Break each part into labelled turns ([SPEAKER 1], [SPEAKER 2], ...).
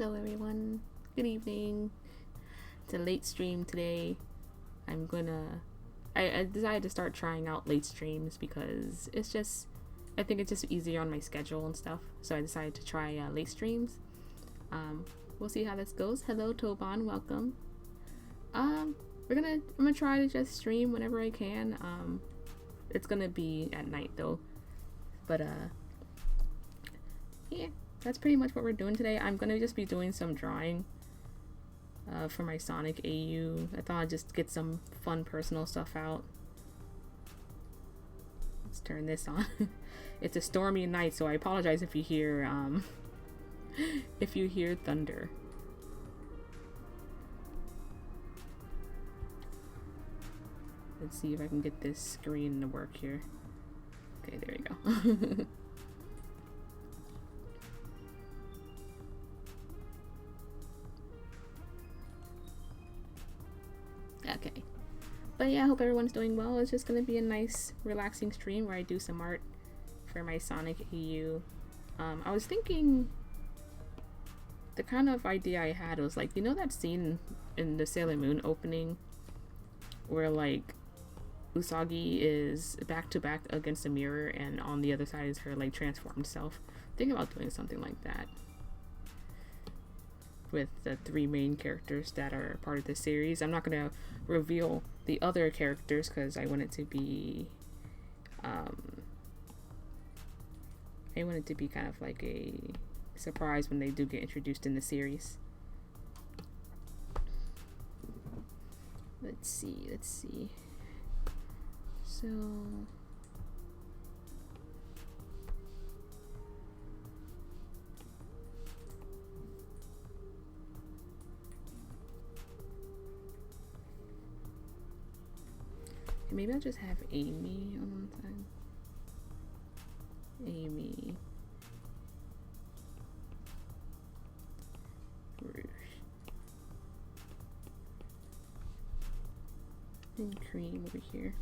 [SPEAKER 1] Hello everyone. Good evening. It's a late stream today. I decided to start trying out late streams because I think it's just easier on my schedule and stuff. So I decided to try late streams. We'll see how this goes. Hello Toban, welcome. I'm gonna try to just stream whenever I can. It's gonna be at night though. But yeah, that's pretty much what we're doing today. I'm gonna just be doing some drawing for my Sonic AU. I thought I'd just get some fun personal stuff out. Let's turn this on. It's a stormy night, so I apologize if you hear if you hear thunder. Let's see if I can get this screen to work here. Okay, there you go. Okay. But yeah, I hope everyone's doing well. It's just gonna be a nice, relaxing stream where I do some art for my Sonic AU. I was thinking, the kind of idea I had was like, you know that scene in the Sailor Moon opening where like Usagi is back to back against a mirror and on the other side is her like transformed self? Think about doing something like that with the three main characters that are part of the series. I'm not gonna reveal the other characters because I want it to be kind of like a surprise when they do get introduced in the series. Let's see. So maybe I'll just have Amy on one side. Amy. Rouge. And Cream over here.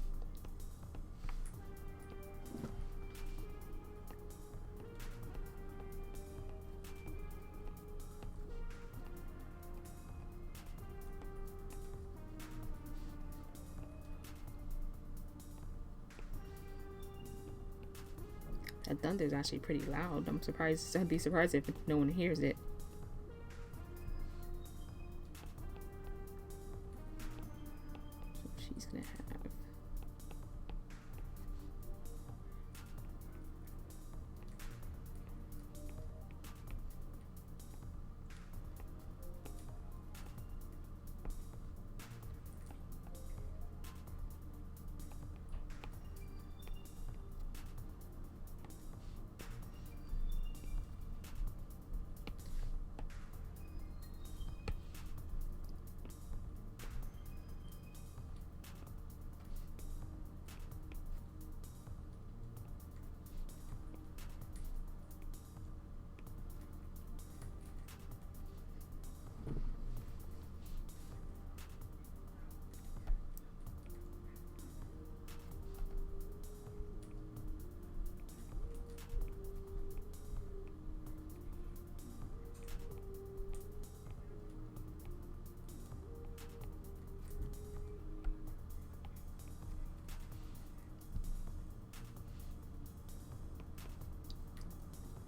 [SPEAKER 1] That thunder is actually pretty loud. I'd be surprised if no one hears it. So she's gonna have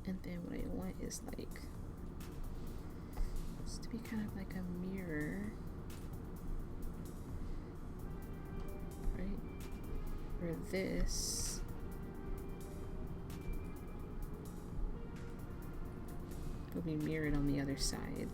[SPEAKER 1] and then what I want is like this to be kind of like a mirror, right? Where this will be mirrored on the other side.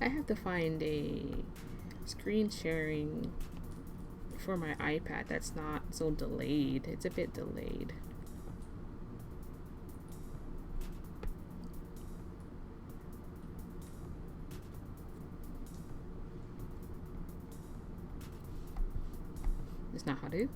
[SPEAKER 1] I have to find a screen sharing for my iPad that's not so delayed. It's a bit delayed. It's not how to.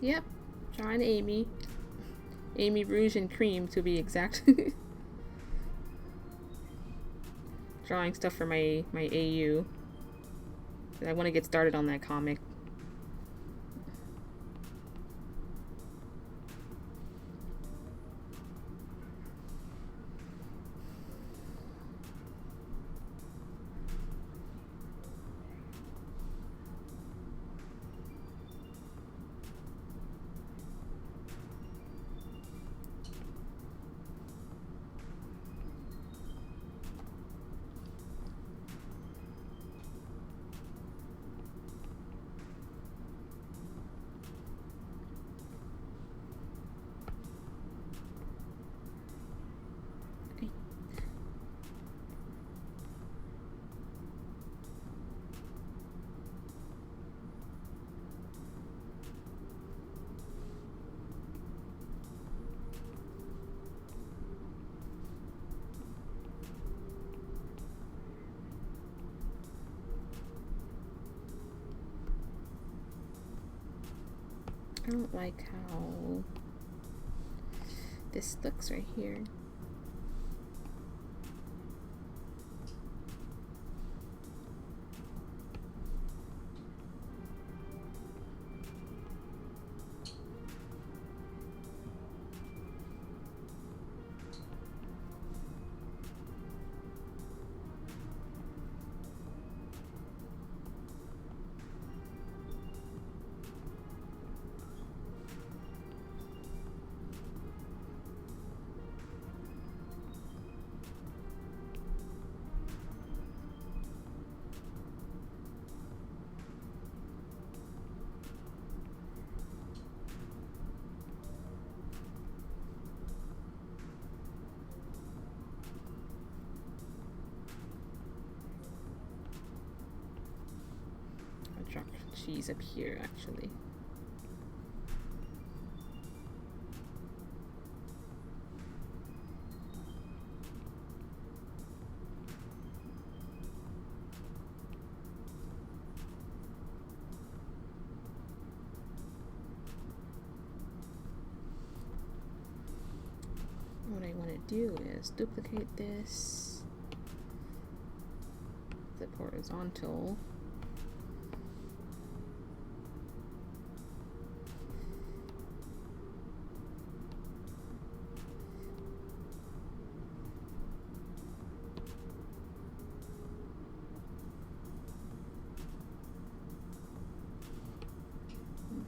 [SPEAKER 1] Yep, drawing Amy. Amy Rouge and Cream, to be exact. Drawing stuff for my AU. I want to get started on that comic. I don't like how this looks right here. cheese up here actually. What I want to do is duplicate this, flip horizontal,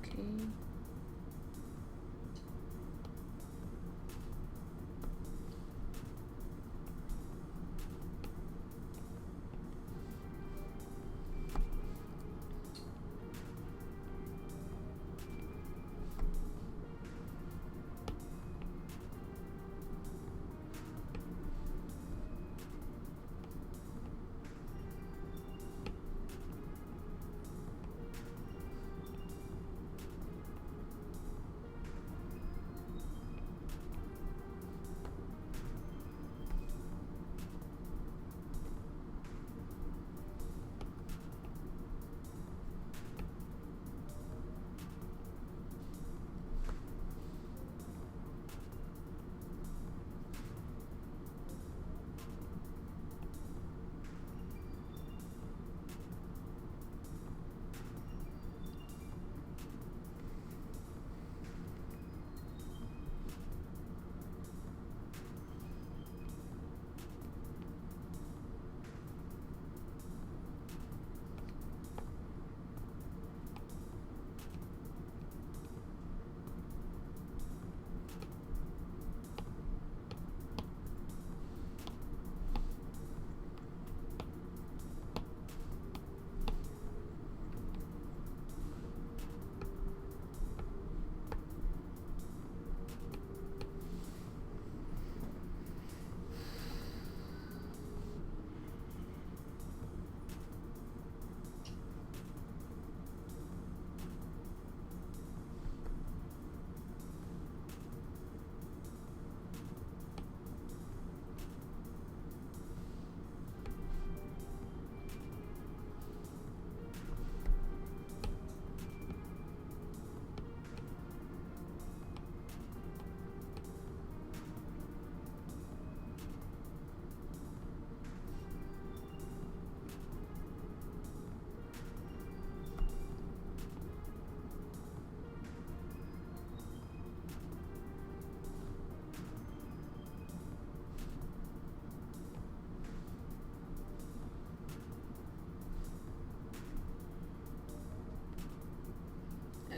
[SPEAKER 1] okay.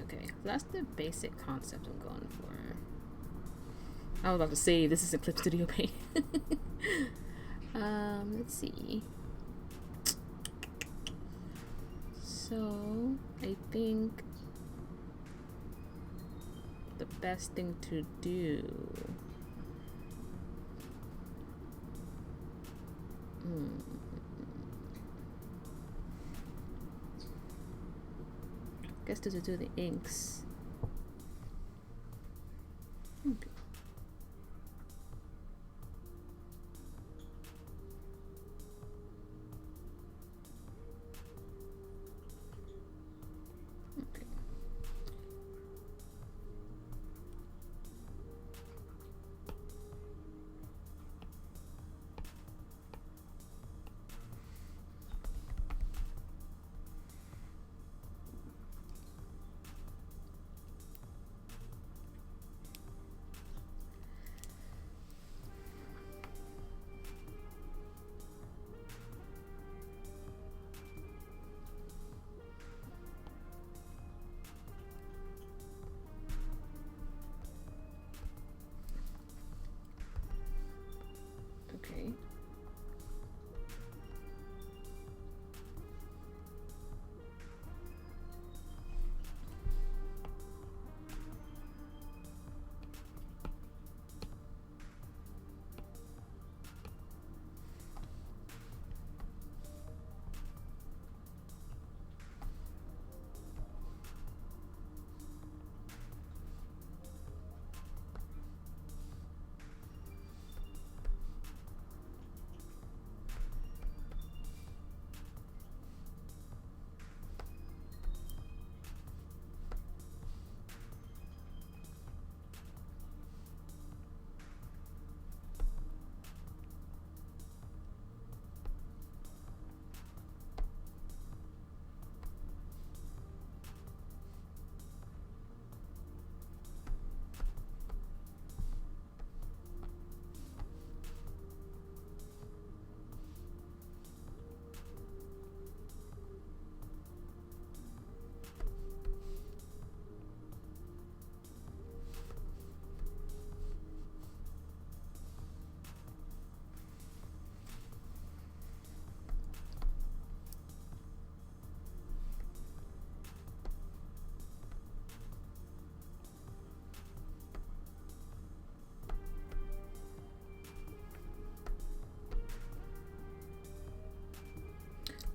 [SPEAKER 1] Okay, that's the basic concept I'm going for. I was about to say this is Eclipse Studio Paint. Let's see. So I think the best thing to do guess to do the inks. Okay. Okay.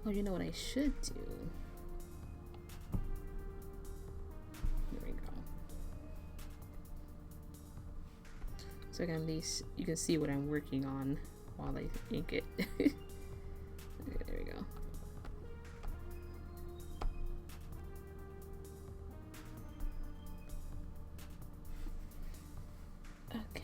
[SPEAKER 1] Oh, you know what I should do? There we go. So I can at least, you can see what I'm working on while I ink it. Okay, there we go. Okay.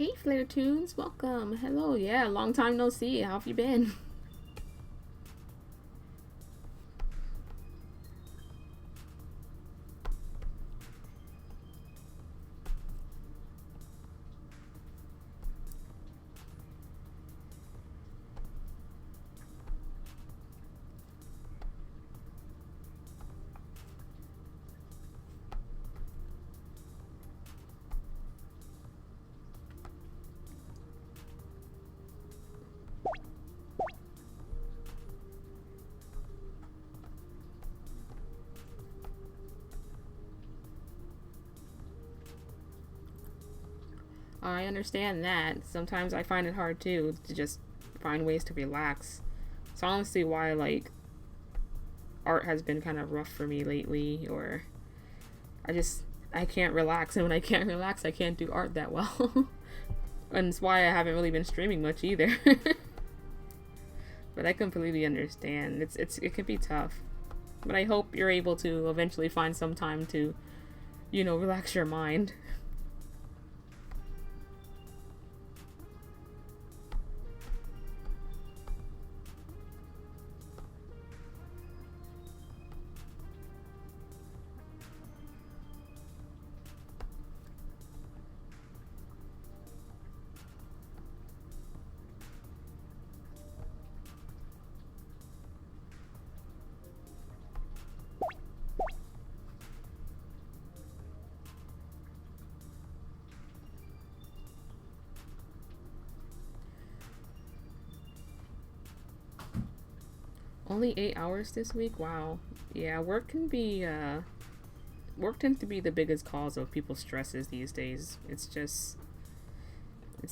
[SPEAKER 1] Hey Flare Tunes, welcome. Hello, yeah, long time no see. How have you been? I understand that. Sometimes I find it hard too to just find ways to relax. It's honestly why like art has been kind of rough for me lately, or I just I can't relax, and when I can't relax, I can't do art that well. And it's why I haven't really been streaming much either. But I completely understand. It can be tough. But I hope you're able to eventually find some time to, relax your mind. Only 8 hours this week? Wow. Yeah, work tends to be the biggest cause of people's stresses these days. It's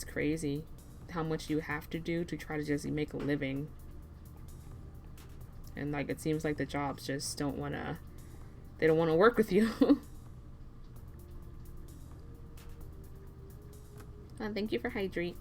[SPEAKER 1] crazy how much you have to do to try to just make a living. And like it seems like the jobs just they don't wanna work with you. Thank you for hydrate.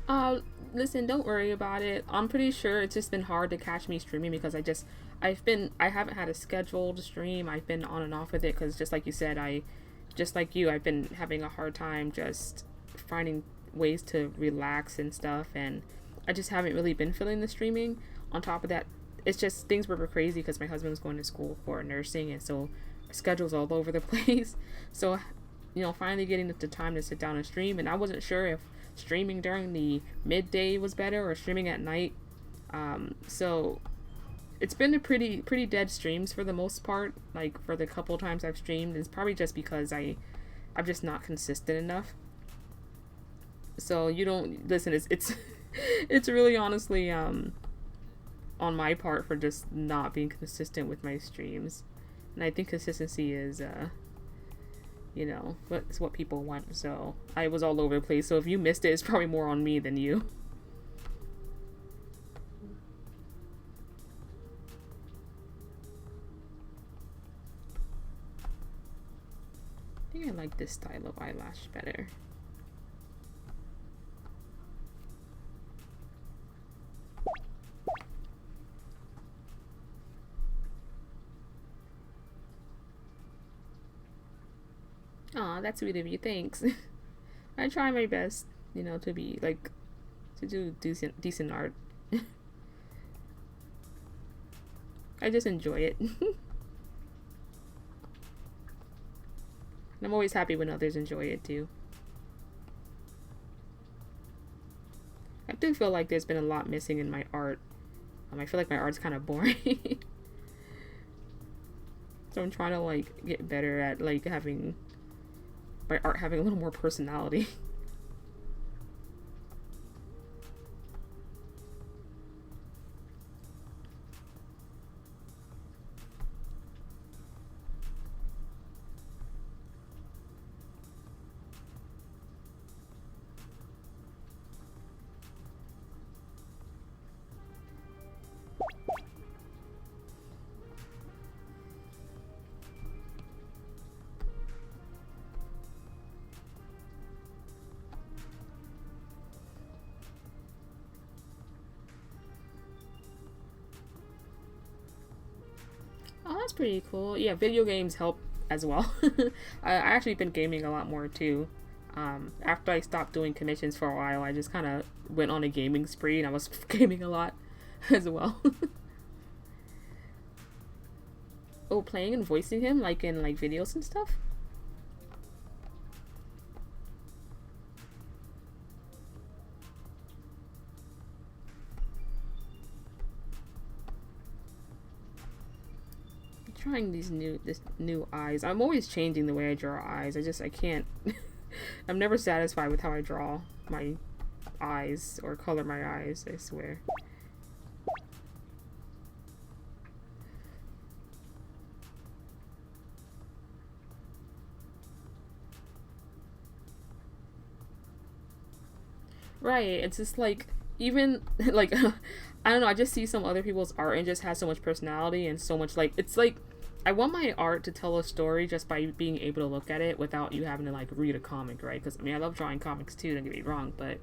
[SPEAKER 1] Uh, Listen, don't worry about it. I'm pretty sure it's just been hard to catch me streaming because I haven't had a scheduled stream. I've been on and off with it because just like you said, just like you, I've been having a hard time just finding ways to relax and stuff, and I just haven't really been feeling the streaming. On top of that, it's just things were crazy because my husband was going to school for nursing, and so schedule's all over the place. So, finally getting the time to sit down and stream, and I wasn't sure if streaming during the midday was better or streaming at night. So it's been a pretty dead streams for the most part. Like for the couple times I've streamed, it's probably just because I'm just not consistent enough. So you don't listen. It's it's really honestly on my part for just not being consistent with my streams, and I think consistency is it's what people want. So I was all over the place. So if you missed it, it's probably more on me than you. I think I like this style of eyelash better. Aw, that's sweet of you. Thanks. I try my best, to be like to do decent art. I just enjoy it. I'm always happy when others enjoy it too. I do feel like there's been a lot missing in my art. I feel like my art's kind of boring. So I'm trying to like get better at like having my art having a little more personality. Oh, that's pretty cool. Yeah, video games help as well. I actually been gaming a lot more too. After I stopped doing commissions for a while, I just kind of went on a gaming spree and I was gaming a lot as well. Oh, playing and voicing him like in like videos and stuff? Trying this new eyes. I'm always changing the way I draw eyes. I can't I'm never satisfied with how I draw my eyes or color my eyes, I swear. Right, it's just like even like I don't know, I just see some other people's art and just has so much personality and so much like it's like I want my art to tell a story just by being able to look at it without you having to like read a comic, right? Because I mean, I love drawing comics too, don't get me wrong, but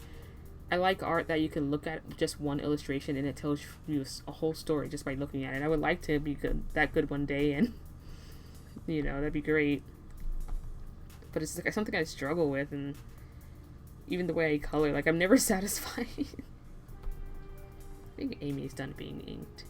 [SPEAKER 1] I like art that you can look at just one illustration and it tells you a whole story just by looking at it. I would like to be that good one day, and you know, that'd be great. But it's like something I struggle with, and even the way I color, like I'm never satisfied. I think Amy's done being inked.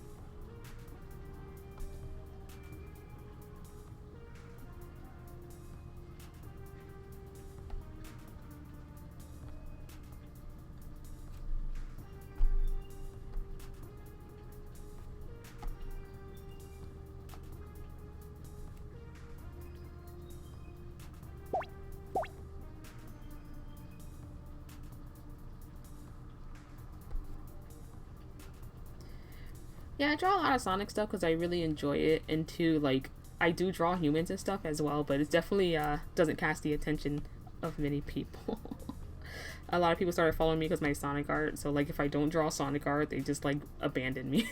[SPEAKER 1] Yeah, I draw a lot of Sonic stuff because I really enjoy it, and too, like, I do draw humans and stuff as well, but it definitely doesn't catch the attention of many people. A lot of people started following me because my Sonic art, so like if I don't draw Sonic art, they just like abandon me.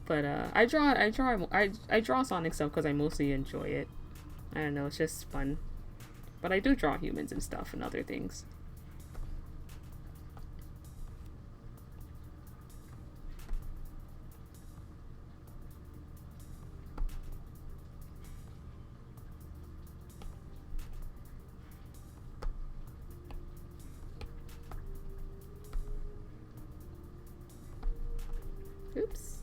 [SPEAKER 1] But I draw Sonic stuff because I mostly enjoy it. I don't know, it's just fun. But I do draw humans and stuff and other things. Oops.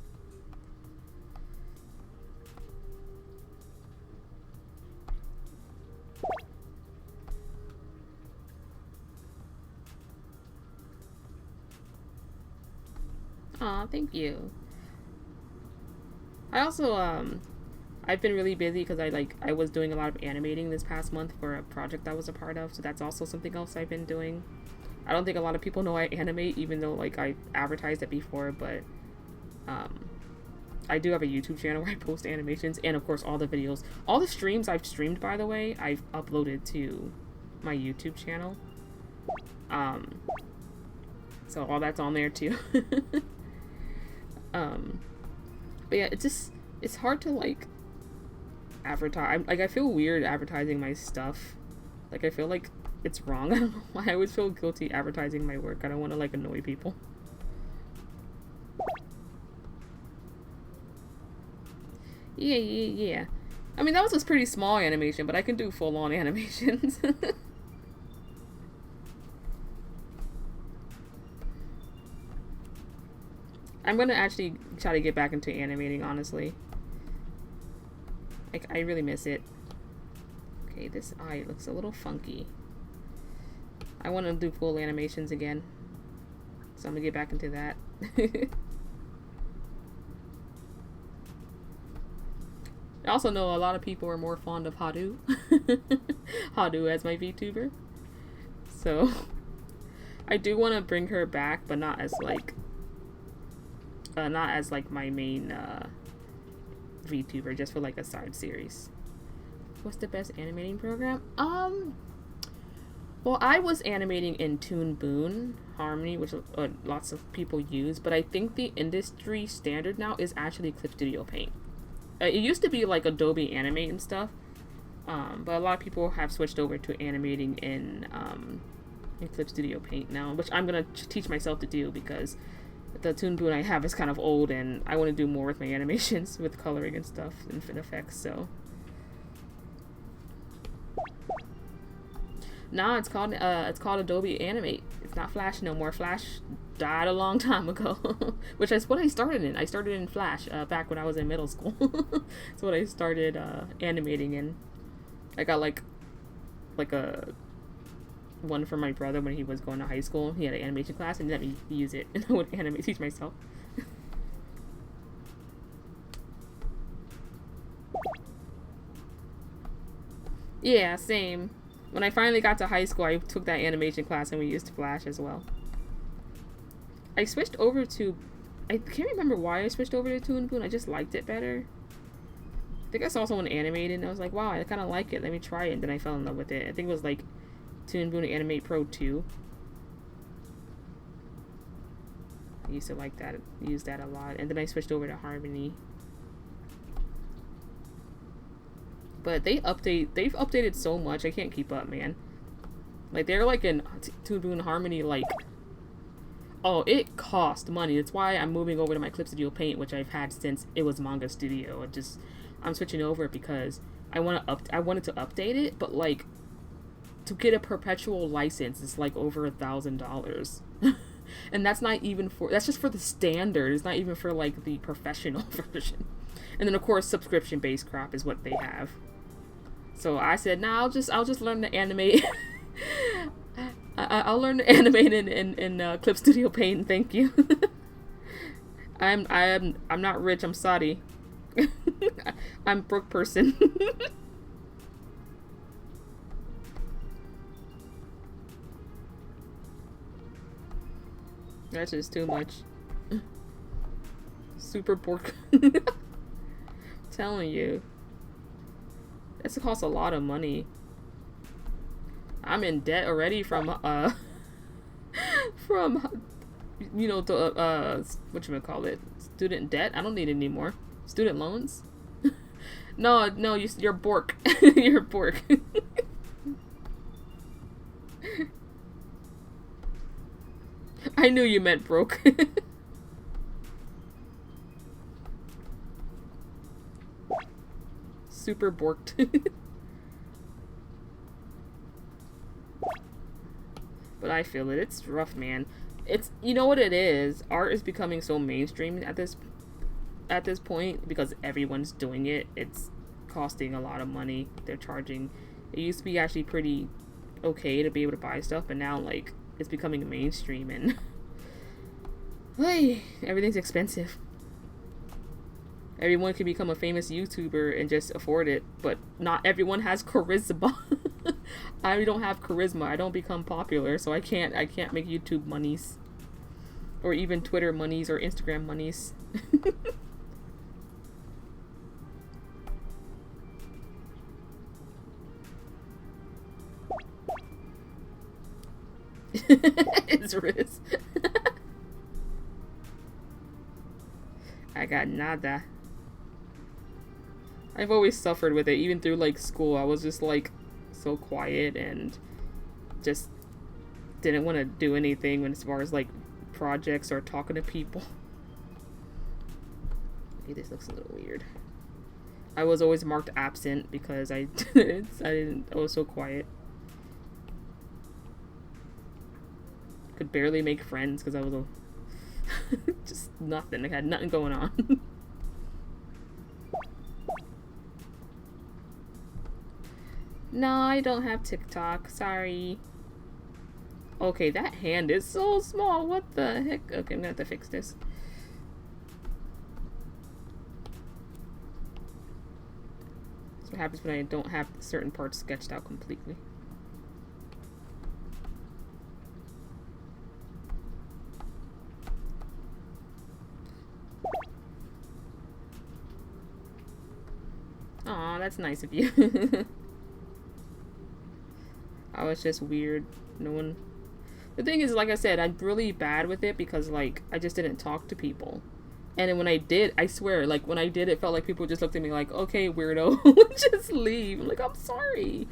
[SPEAKER 1] Aw, thank you. I also, I've been really busy because I was doing a lot of animating this past month for a project I was a part of, so that's also something else I've been doing. I don't think a lot of people know I animate, even though, like, I advertised it before, but, I do have a YouTube channel where I post animations, and of course all the videos. All the streams I've streamed, by the way, I've uploaded to my YouTube channel. So all that's on there too. But yeah, it's hard to, like, advertise. Like, I feel weird advertising my stuff. Like, I feel like it's wrong. I don't know why. I always feel guilty advertising my work. I don't want to, like, annoy people. Yeah. I mean, that was a pretty small animation, but I can do full-on animations. I'm gonna actually try to get back into animating, honestly. Like, I really miss it. Okay, this eye looks a little funky. I want to do full animations again. So I'm gonna get back into that. I also know a lot of people are more fond of Hadu. Hadu as my VTuber. So I do want to bring her back, but not as like my main VTuber, just for like a side series. What's the best animating program? Well, I was animating in Toon Boom Harmony, which lots of people use, but I think the industry standard now is actually Clip Studio Paint. It used to be like Adobe Animate and stuff, but a lot of people have switched over to animating in Clip Studio Paint now, which I'm gonna teach myself to do because the Toon Boom I have is kind of old, and I want to do more with my animations with coloring and stuff and effects. So. Nah, it's called Adobe Animate. It's not Flash no more. Flash died a long time ago, which is what I started in. I started in Flash back when I was in middle school. That's what I started animating in. I got like a one from my brother when he was going to high school. He had an animation class and he let me use it, and I would teach myself. Yeah, same. When I finally got to high school, I took that animation class and we used Flash as well. I switched over to... I can't remember why I switched over to Toon Boom. I just liked it better. I think I saw someone animate it and I was like, wow, I kind of like it. Let me try it. And then I fell in love with it. I think it was like Toon Boom Animate Pro 2. I used to like that. Use that a lot. And then I switched over to Harmony. But they've updated so much, I can't keep up, man. Like, they're like in Toon Boom Harmony, like, oh, it cost money. That's why I'm moving over to my Clip Studio Paint, which I've had since it was Manga Studio. I'm switching over because I wanted to update it, but like, to get a perpetual license is like over $1,000. And that's just for the standard. It's not even for like the professional version. And then of course subscription-based crap is what they have. So I said, nah, I'll just learn to animate. I'll learn to animate in Clip Studio Paint. Thank you. I'm not rich. I'm sorry. I'm a broke person. That's just too much. Super pork. Telling you. This costs a lot of money. I'm in debt already from you know, the whatchamacallit, student debt. I don't need any more. Student loans? No, you're bork. You're bork. I knew you meant broke. Super borked. But I feel it. It's rough, man. It's, you know what it is? Art is becoming so mainstream at this point because everyone's doing it. It's costing a lot of money. They're charging. It used to be actually pretty okay to be able to buy stuff, but now like it's becoming mainstream and everything's expensive. Everyone can become a famous YouTuber and just afford it, but not everyone has charisma. I don't have charisma. I don't become popular, so I can't make YouTube monies. Or even Twitter monies or Instagram monies. It's Riz. I got nada. I've always suffered with it, even through like school. I was just like so quiet and just didn't want to do anything as far as like projects or talking to people. Okay, this looks a little weird. I was always marked absent because I was so quiet. Could barely make friends because I was just nothing. I had nothing going on. No, I don't have TikTok. Sorry. Okay, that hand is so small. What the heck? Okay, I'm gonna have to fix this. That's what happens when I don't have certain parts sketched out completely. Aw, that's nice of you. I was just weird. No one... The thing is, like I said, I'm really bad with it because, like, I just didn't talk to people. And then when I did, I swear, like, when I did, it felt like people just looked at me like, okay, weirdo, just leave. I'm like, I'm sorry.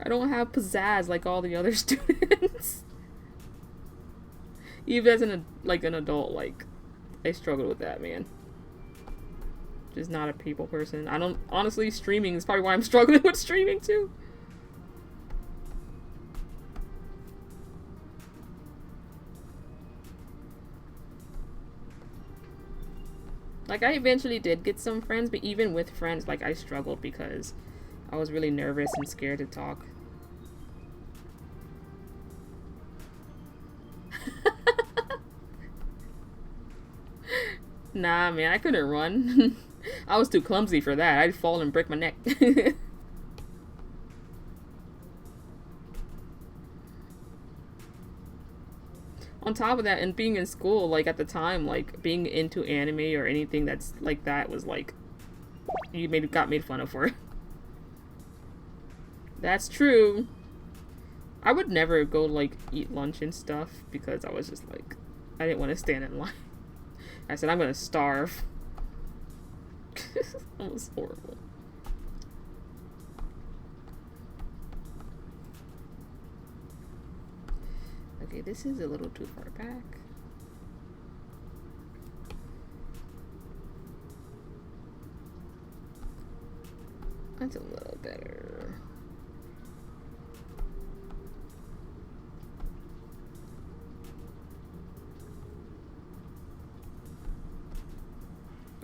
[SPEAKER 1] I don't have pizzazz like all the other students. Even as an adult, like, I struggled with that, man. Just not a people person. I don't, honestly, streaming is probably why I'm struggling with streaming, too. Like, I eventually did get some friends, but even with friends, like, I struggled because I was really nervous and scared to talk. Nah, man, I couldn't run. I was too clumsy for that. I'd fall and break my neck. On top of that, and being in school, like, at the time, like, being into anime or anything that's like that was, like, got made fun of for it. That's true. I would never go, like, eat lunch and stuff because I was just, like, I didn't want to stand in line. I said, I'm gonna starve. That was horrible. Okay, this is a little too far back. That's a little better.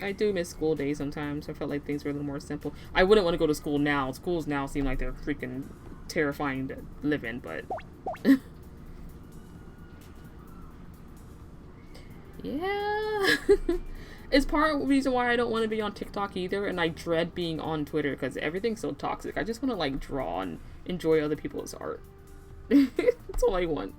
[SPEAKER 1] I do miss school days sometimes. I felt like things were a little more simple. I wouldn't want to go to school now. Schools now seem like they're freaking terrifying to live in, but... yeah. It's part of the reason why I don't want to be on TikTok either, and I dread being on Twitter because everything's so toxic. I just want to, like, draw and enjoy other people's art. That's all I want.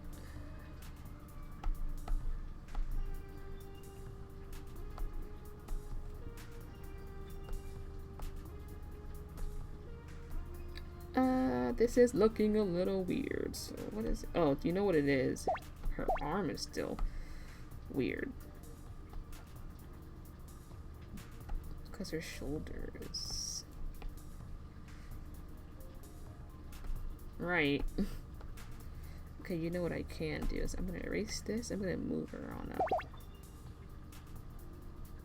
[SPEAKER 1] This is looking a little weird. So what is it? Oh, do you know what it is? Her arm is still weird. Because her shoulders. Right. Okay, you know what I can do is I'm gonna erase this. I'm gonna move her on up.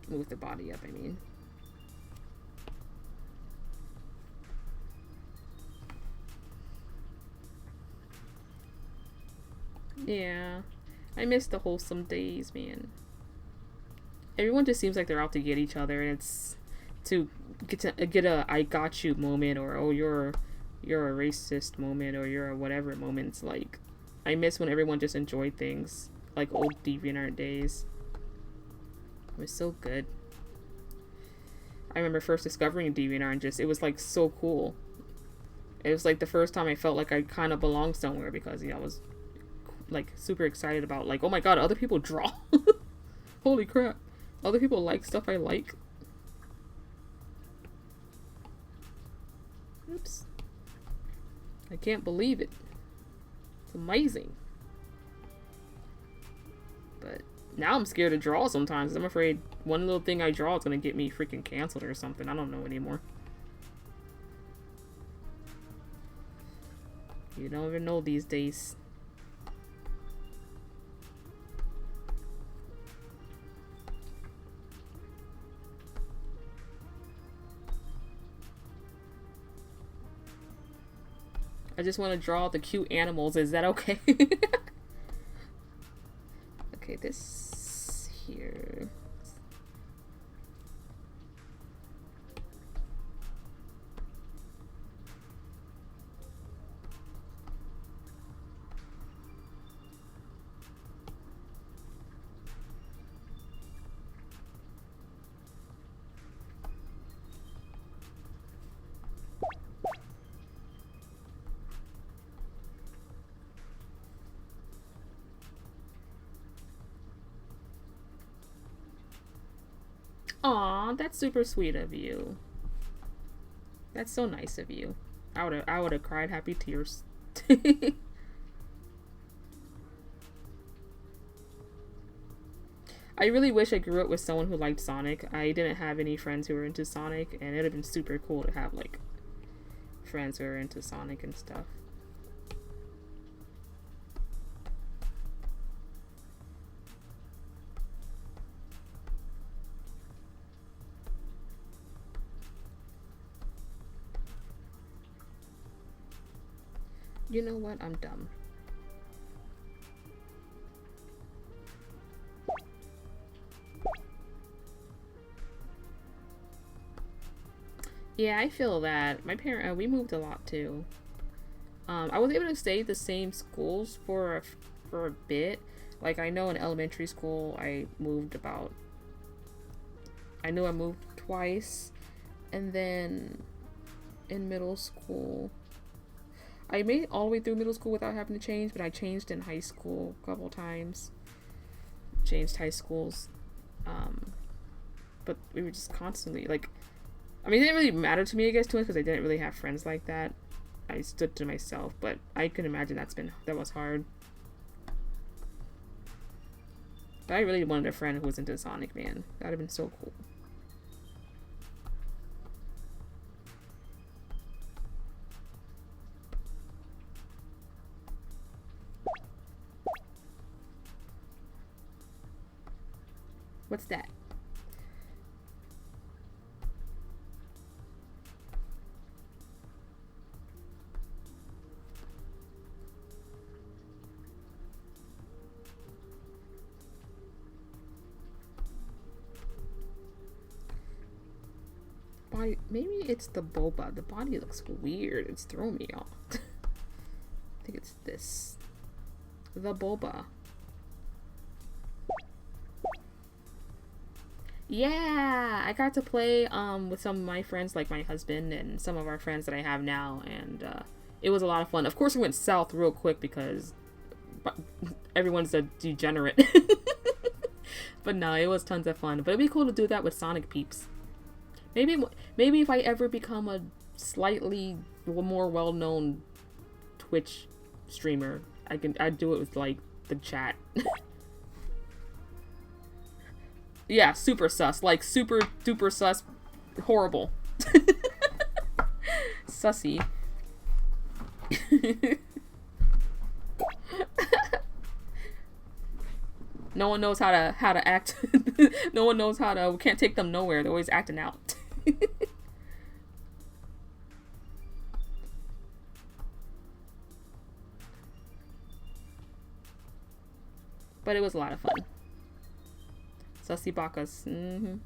[SPEAKER 1] Move the body up, I mean. Yeah, I miss the wholesome days, man. Everyone just seems like they're out to get each other, and it's to get a "I got you" moment, or "oh you're a racist" moment, or "you're a whatever" moment. It's like I miss when everyone just enjoyed things, like old DeviantArt days. It was so good. I remember first discovering DeviantArt and just it was like so cool. It was like the first time I felt like I kind of belonged somewhere because I was like super excited about like, oh my god, other people draw. Holy crap. Other people like stuff I like. Oops. I can't believe it. It's amazing. But now I'm scared to draw sometimes. I'm afraid one little thing I draw is gonna get me freaking canceled or something. I don't know anymore. You don't even know these days. I just want to draw the cute animals. Is that okay? Okay, this here. Aw, that's super sweet of you. That's so nice of you. I would have cried happy tears. I really wish I grew up with someone who liked Sonic. I didn't have any friends who were into Sonic, and it'd have been super cool to have like friends who are into Sonic and stuff. You know what? I'm dumb. Yeah, I feel that. My parent, we moved a lot too. I was able to stay at the same schools for a bit. Like I know in elementary school, I knew I moved twice, and then in middle school, I made it all the way through middle school without having to change, but I changed in high school a couple times. Changed high schools, but we were just constantly like. I mean, it didn't really matter to me, I guess, too much because I didn't really have friends like that. I stood to myself, but I can imagine that was hard. But I really wanted a friend who was into Sonic, man. That'd have been so cool. What's that? Maybe it's the boba. The body looks weird. It's throwing me off. I think it's this. The boba. Yeah, I got to play with some of my friends, like my husband and some of our friends that I have now, and it was a lot of fun. Of course, it went south real quick because everyone's a degenerate. But no, it was tons of fun. But it'd be cool to do that with Sonic peeps. Maybe if I ever become a slightly more well-known Twitch streamer, I'd do it with like the chat. Yeah, super sus, like super duper sus, horrible, sussy. No one knows how to act. No one knows how to. We can't take them nowhere. They're always acting out. But it was a lot of fun. Sussy Bacchus. Mm-hmm.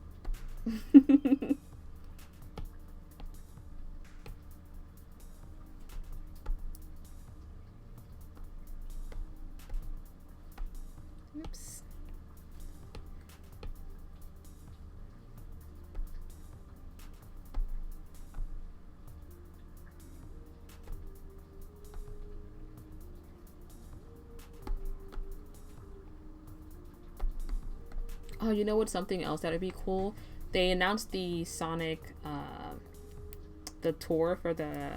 [SPEAKER 1] Oops. Oh, you know what's something else that would be cool? They announced the Sonic, the tour for the,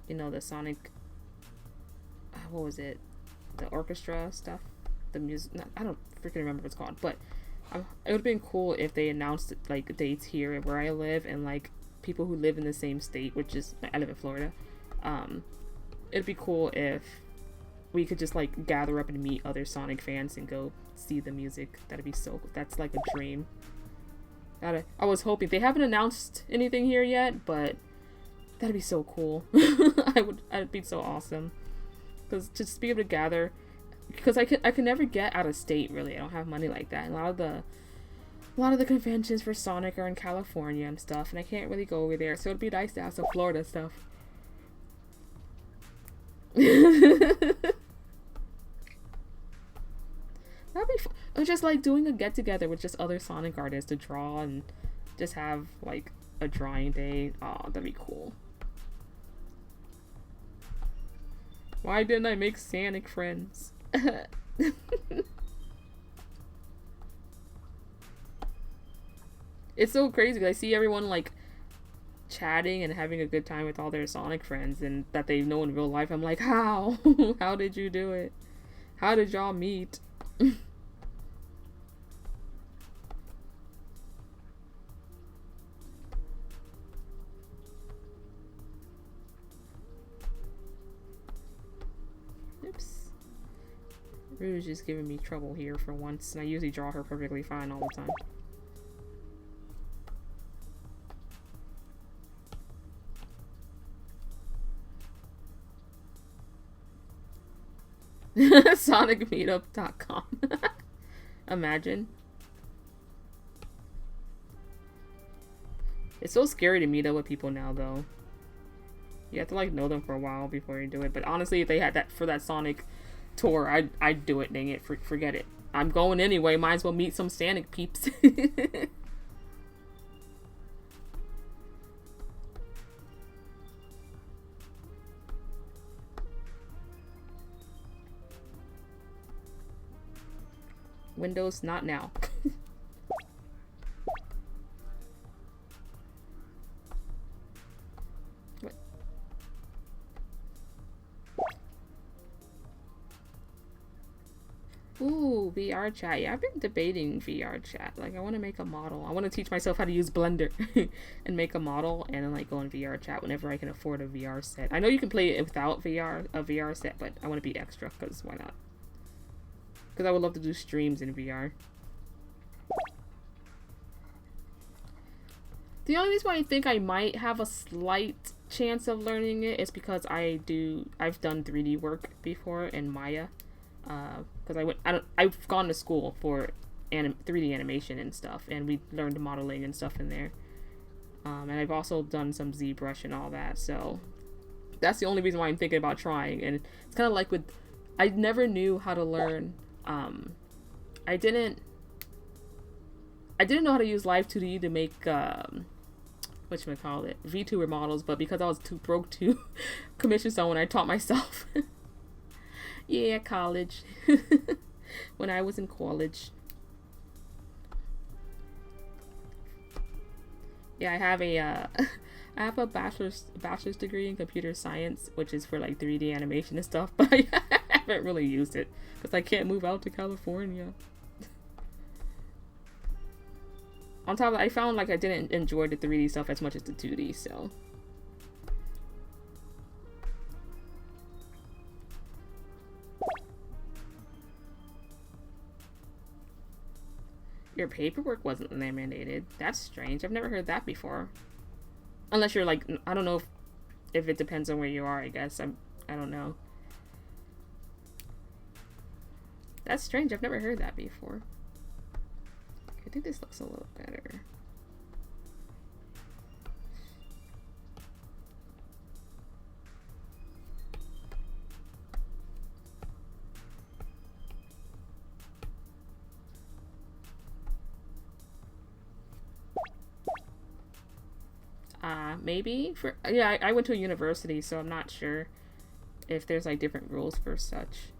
[SPEAKER 1] the Sonic, what was it? The orchestra stuff? The music, I don't freaking remember what it's called, but it would have been cool if they announced, like, dates here where I live and, like, people who live in the same state, which is, I live in Florida. It'd be cool if we could just like gather up and meet other Sonic fans and go see the music. That's like a dream. I was hoping. They haven't announced anything here yet, but that'd be so cool. I'd be so awesome. Because just be able to gather, because I can never get out of state, really. I don't have money like that. And a lot of the conventions for Sonic are in California and stuff, and I can't really go over there. So it'd be nice to have some Florida stuff. That'd be fun. Or just like doing a get together with just other Sonic artists to draw and just have like a drawing day. Oh, that'd be cool. Why didn't I make Sonic friends? It's so crazy. I see everyone like chatting and having a good time with all their Sonic friends and that they know in real life. I'm like, how? How did you do it? How did y'all meet? Oops. Rouge is giving me trouble here for once, and I usually draw her perfectly fine all the time. SonicMeetup.com. Imagine. It's so scary to meet up with people now, though. You have to like know them for a while before you do it. But honestly, if they had that for that Sonic tour, I'd do it. Dang it, forget it. I'm going anyway. Might as well meet some Sonic peeps. Windows, not now. What? Ooh, VR chat. Yeah, I've been debating VR chat. Like, I want to make a model. I want to teach myself how to use Blender and make a model and then, like, go in VR chat whenever I can afford a VR set. I know you can play it without a VR set, but I want to be extra, because why not? Because I would love to do streams in VR. The only reason why I think I might have a slight chance of learning it is because I've done 3D work before in Maya. Because I've gone to school for 3D animation and stuff, and we learned modeling and stuff in there. And I've also done some ZBrush and all that, so that's the only reason why I'm thinking about trying. And it's kind of like with, I never knew how to learn. I didn't know how to use Live 2D to make whatchamacallit, VTuber models, but because I was too broke to commission someone, I taught myself. Yeah, college. When I was in college. Yeah, I have a bachelor's degree in computer science, which is for like 3D animation and stuff, but I haven't really used it because I can't move out to California. On top of that, I found like I didn't enjoy the 3D stuff as much as the 2D, so. Your paperwork wasn't mandated. That's strange. I've never heard that before. Unless you're like, I don't know if it depends on where you are, I guess. I don't know. That's strange. I've never heard that before. I think this looks a little better. Maybe for, yeah, I went to a university, so I'm not sure if there's like different rules for such.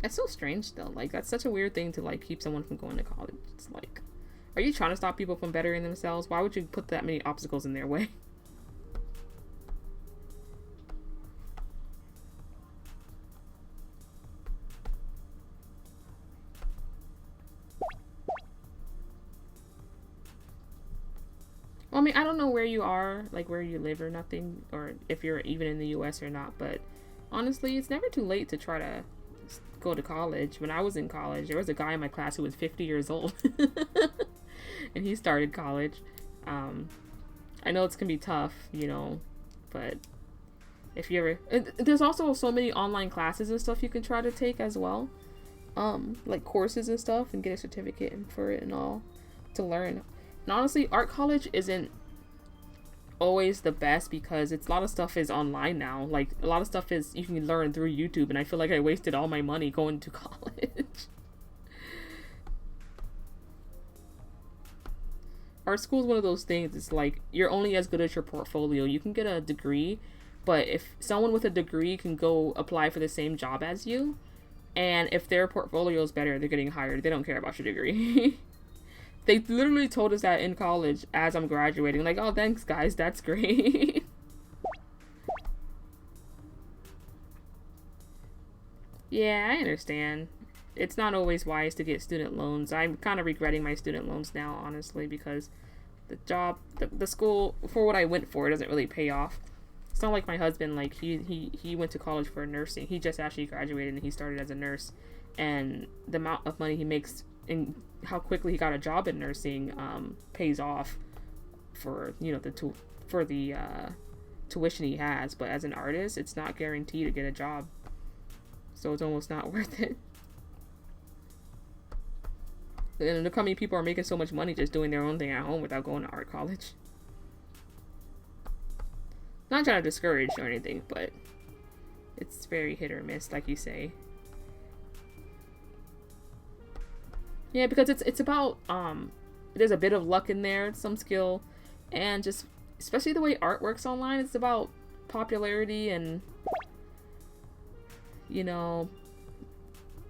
[SPEAKER 1] That's so strange though. Like, that's such a weird thing to like keep someone from going to college. It's like, are you trying to stop people from bettering themselves? Why would you put that many obstacles in their way? Well, I mean, I don't know where you are, like where you live or nothing, or if you're even in the US or not, but honestly, it's never too late to try to go to college. When I was in college, there was a guy in my class who was 50 years old and he started college. I know it's gonna be tough, you know, but if you ever, there's also so many online classes and stuff you can try to take as well, like courses and stuff, and get a certificate for it and all to learn. And honestly, art college isn't always the best because a lot of stuff is online now. Like, a lot of stuff is you can learn through YouTube, and I feel like I wasted all my money going to college. Art school is one of those things, it's like you're only as good as your portfolio. You can get a degree, but if someone with a degree can go apply for the same job as you, And if their portfolio is better, they're getting hired. They don't care about your degree. They literally told us that in college as I'm graduating. Like, oh, thanks, guys. That's great. Yeah, I understand. It's not always wise to get student loans. I'm kind of regretting my student loans now, honestly, because the school, for what I went for, it doesn't really pay off. It's not like my husband, like, he went to college for nursing. He just actually graduated and he started as a nurse. And the amount of money he makes and how quickly he got a job in nursing pays off for, you know, the tuition he has. But as an artist, it's not guaranteed to get a job. So it's almost not worth it. And look how many people are making so much money just doing their own thing at home without going to art college. Not trying to discourage or anything, but it's very hit or miss, like you say. Yeah, because it's about there's a bit of luck in there, some skill, and just especially the way art works online, it's about popularity and, you know,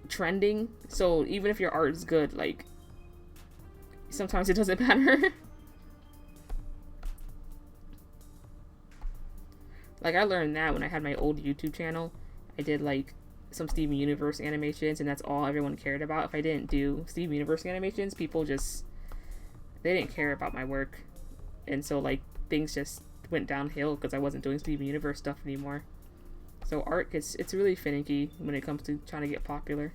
[SPEAKER 1] trending. So even if your art is good, like, sometimes it doesn't matter. Like, I learned that when I had my old YouTube channel. I did, like, some Steven Universe animations, and that's all everyone cared about. If I didn't do Steven Universe animations, people just, they didn't care about my work. And so, like, things just went downhill because I wasn't doing Steven Universe stuff anymore. So art it's really finicky when it comes to trying to get popular.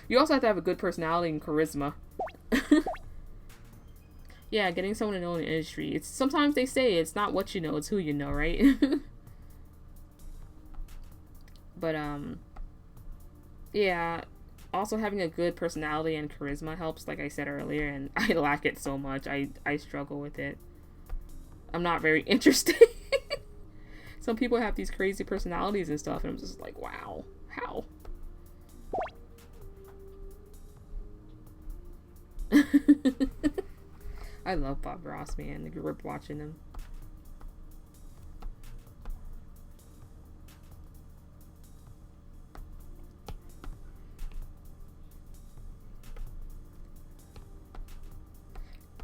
[SPEAKER 1] You also have to have a good personality and charisma. Yeah, getting someone to know in the industry. It's sometimes they say it's not what you know, it's who you know, right? But yeah, also having a good personality and charisma helps, like I said earlier, and I lack it so much. I struggle with it. I'm not very interesting. Some people have these crazy personalities and stuff, and I'm just like, wow, how? I love Bob Ross, man. I grew up watching him.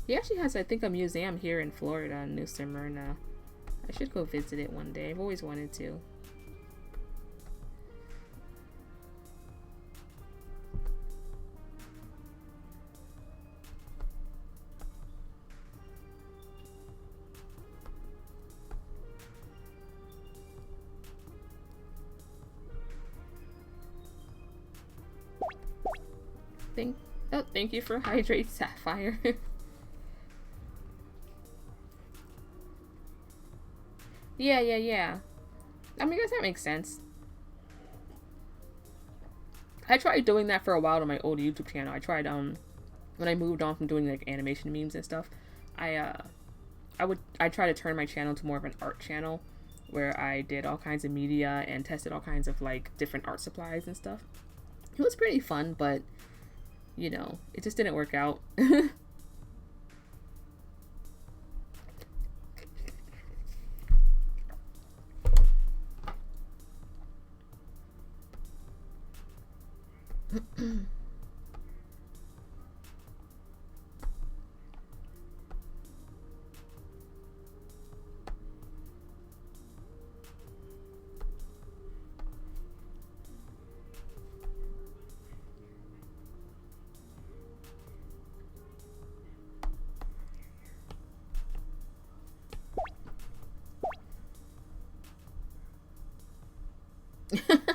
[SPEAKER 1] He actually has, I think, a museum here in Florida, in New Smyrna. I should go visit it one day. I've always wanted to. Thank you for Hydrate Sapphire. Yeah. I mean, I guess that makes sense. I tried doing that for a while on my old YouTube channel. I tried, when I moved on from doing, like, animation memes and stuff, I try to turn my channel to more of an art channel, where I did all kinds of media and tested all kinds of, like, different art supplies and stuff. It was pretty fun, but, you know, it just didn't work out.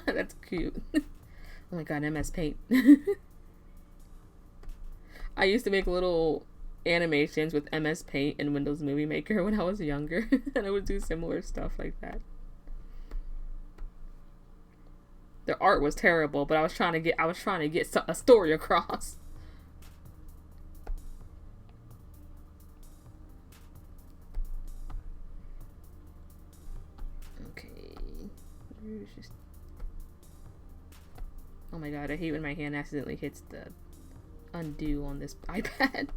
[SPEAKER 1] That's cute. Oh my god, MS Paint. I used to make little animations with MS Paint and Windows Movie Maker when I was younger, and I would do similar stuff like that. The art was terrible, but I was trying to get a story across. Okay. Oh my god, I hate when my hand accidentally hits the undo on this iPad.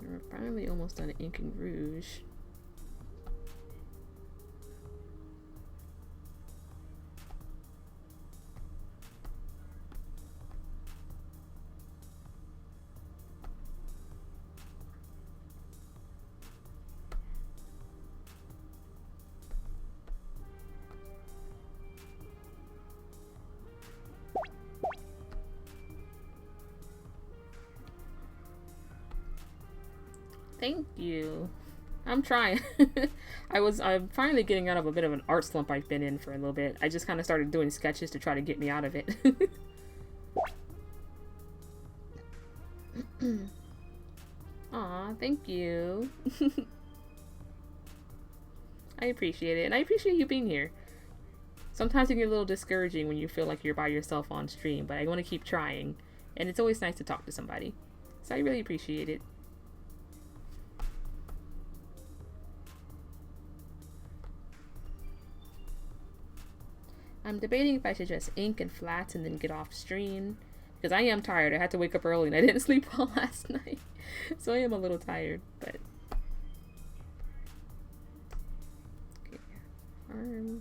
[SPEAKER 1] We're finally almost done inking Rouge. Thank you. I'm trying. I'm finally getting out of a bit of an art slump I've been in for a little bit. I just kind of started doing sketches to try to get me out of it. Aw, thank you. I appreciate it, and I appreciate you being here. Sometimes it can get a little discouraging when you feel like you're by yourself on stream, but I want to keep trying, and it's always nice to talk to somebody. So I really appreciate it. I'm debating if I should just ink and flats and then get off stream, because I am tired. I had to wake up early and I didn't sleep well last night, so I am a little tired, but... Okay.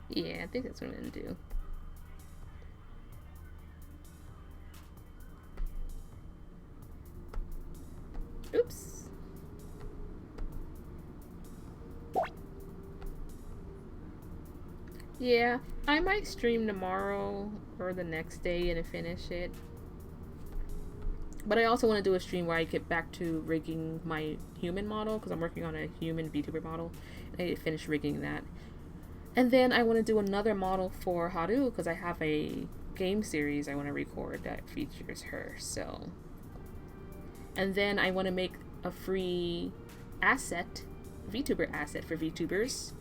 [SPEAKER 1] Yeah, I think that's what I'm gonna do. Oops. Yeah, I might stream tomorrow or the next day and finish it. But I also want to do a stream where I get back to rigging my human model, because I'm working on a human VTuber model. And I need to finish rigging that. And then I want to do another model for Haru, because I have a game series I want to record that features her, so... And then I want to make a free asset, VTuber asset for VTubers.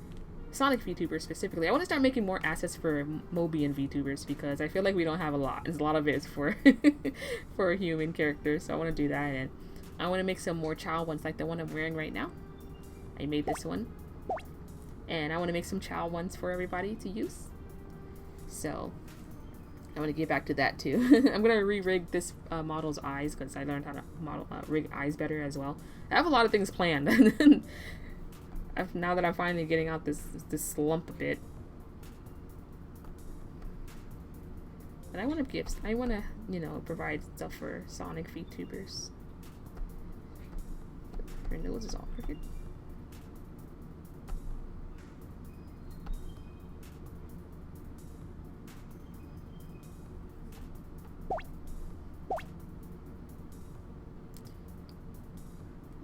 [SPEAKER 1] Sonic VTubers specifically. I want to start making more assets for Mobian VTubers, because I feel like we don't have a lot. And a lot of it is for for human characters, so I want to do that. And I want to make some more Chow ones like the one I'm wearing right now. I made this one. And I want to make some Chow ones for everybody to use. So I want to get back to that too. I'm going to re-rig this model's eyes, because I learned how to rig eyes better as well. I have a lot of things planned. Now that I'm finally getting out this slump a bit. And I want to give, I want to, you know, provide stuff for Sonic VTubers. Her nose is all crooked.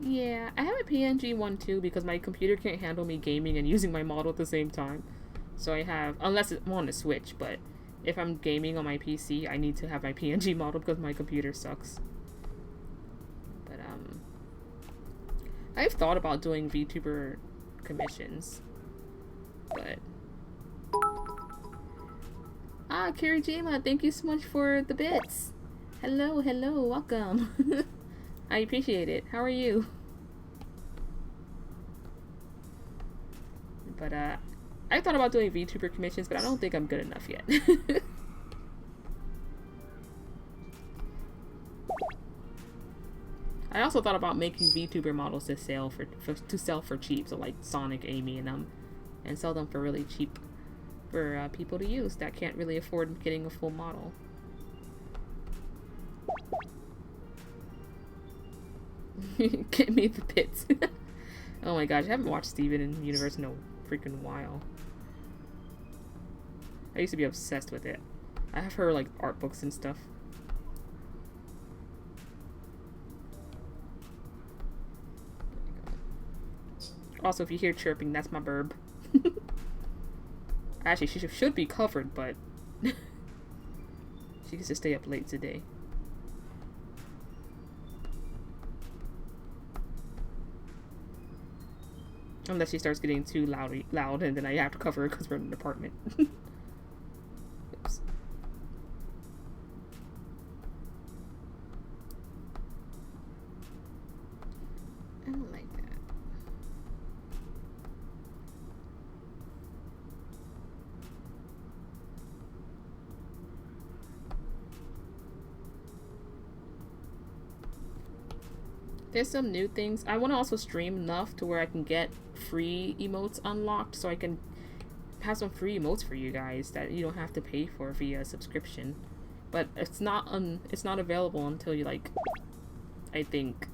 [SPEAKER 1] Yeah, I have a PNG one too, because my computer can't handle me gaming and using my model at the same time. So I have, unless I'm on a Switch, but if I'm gaming on my PC, I need to have my PNG model because my computer sucks. But, I've thought about doing VTuber commissions, but... Ah, Kirijima, thank you so much for the bits! Hello, hello, welcome! I appreciate it. How are you? But, I thought about doing VTuber commissions, but I don't think I'm good enough yet. I also thought about making VTuber models to sell for cheap, so like Sonic, Amy, and sell them for really cheap for people to use that can't really afford getting a full model. Get me the bits. Oh my gosh, I haven't watched Steven in Universe in a freaking while. I used to be obsessed with it. I have her like art books and stuff. Also, if you hear chirping, that's my burb. Actually, she should be covered, but she gets to stay up late today. Unless she starts getting too loud, and then I have to cover her because we're in an apartment. Oops. I don't like that. There's some new things. I want to also stream enough to where I can get free emotes unlocked, so I can have some free emotes for you guys that you don't have to pay for via subscription. But it's not available until you, like, I think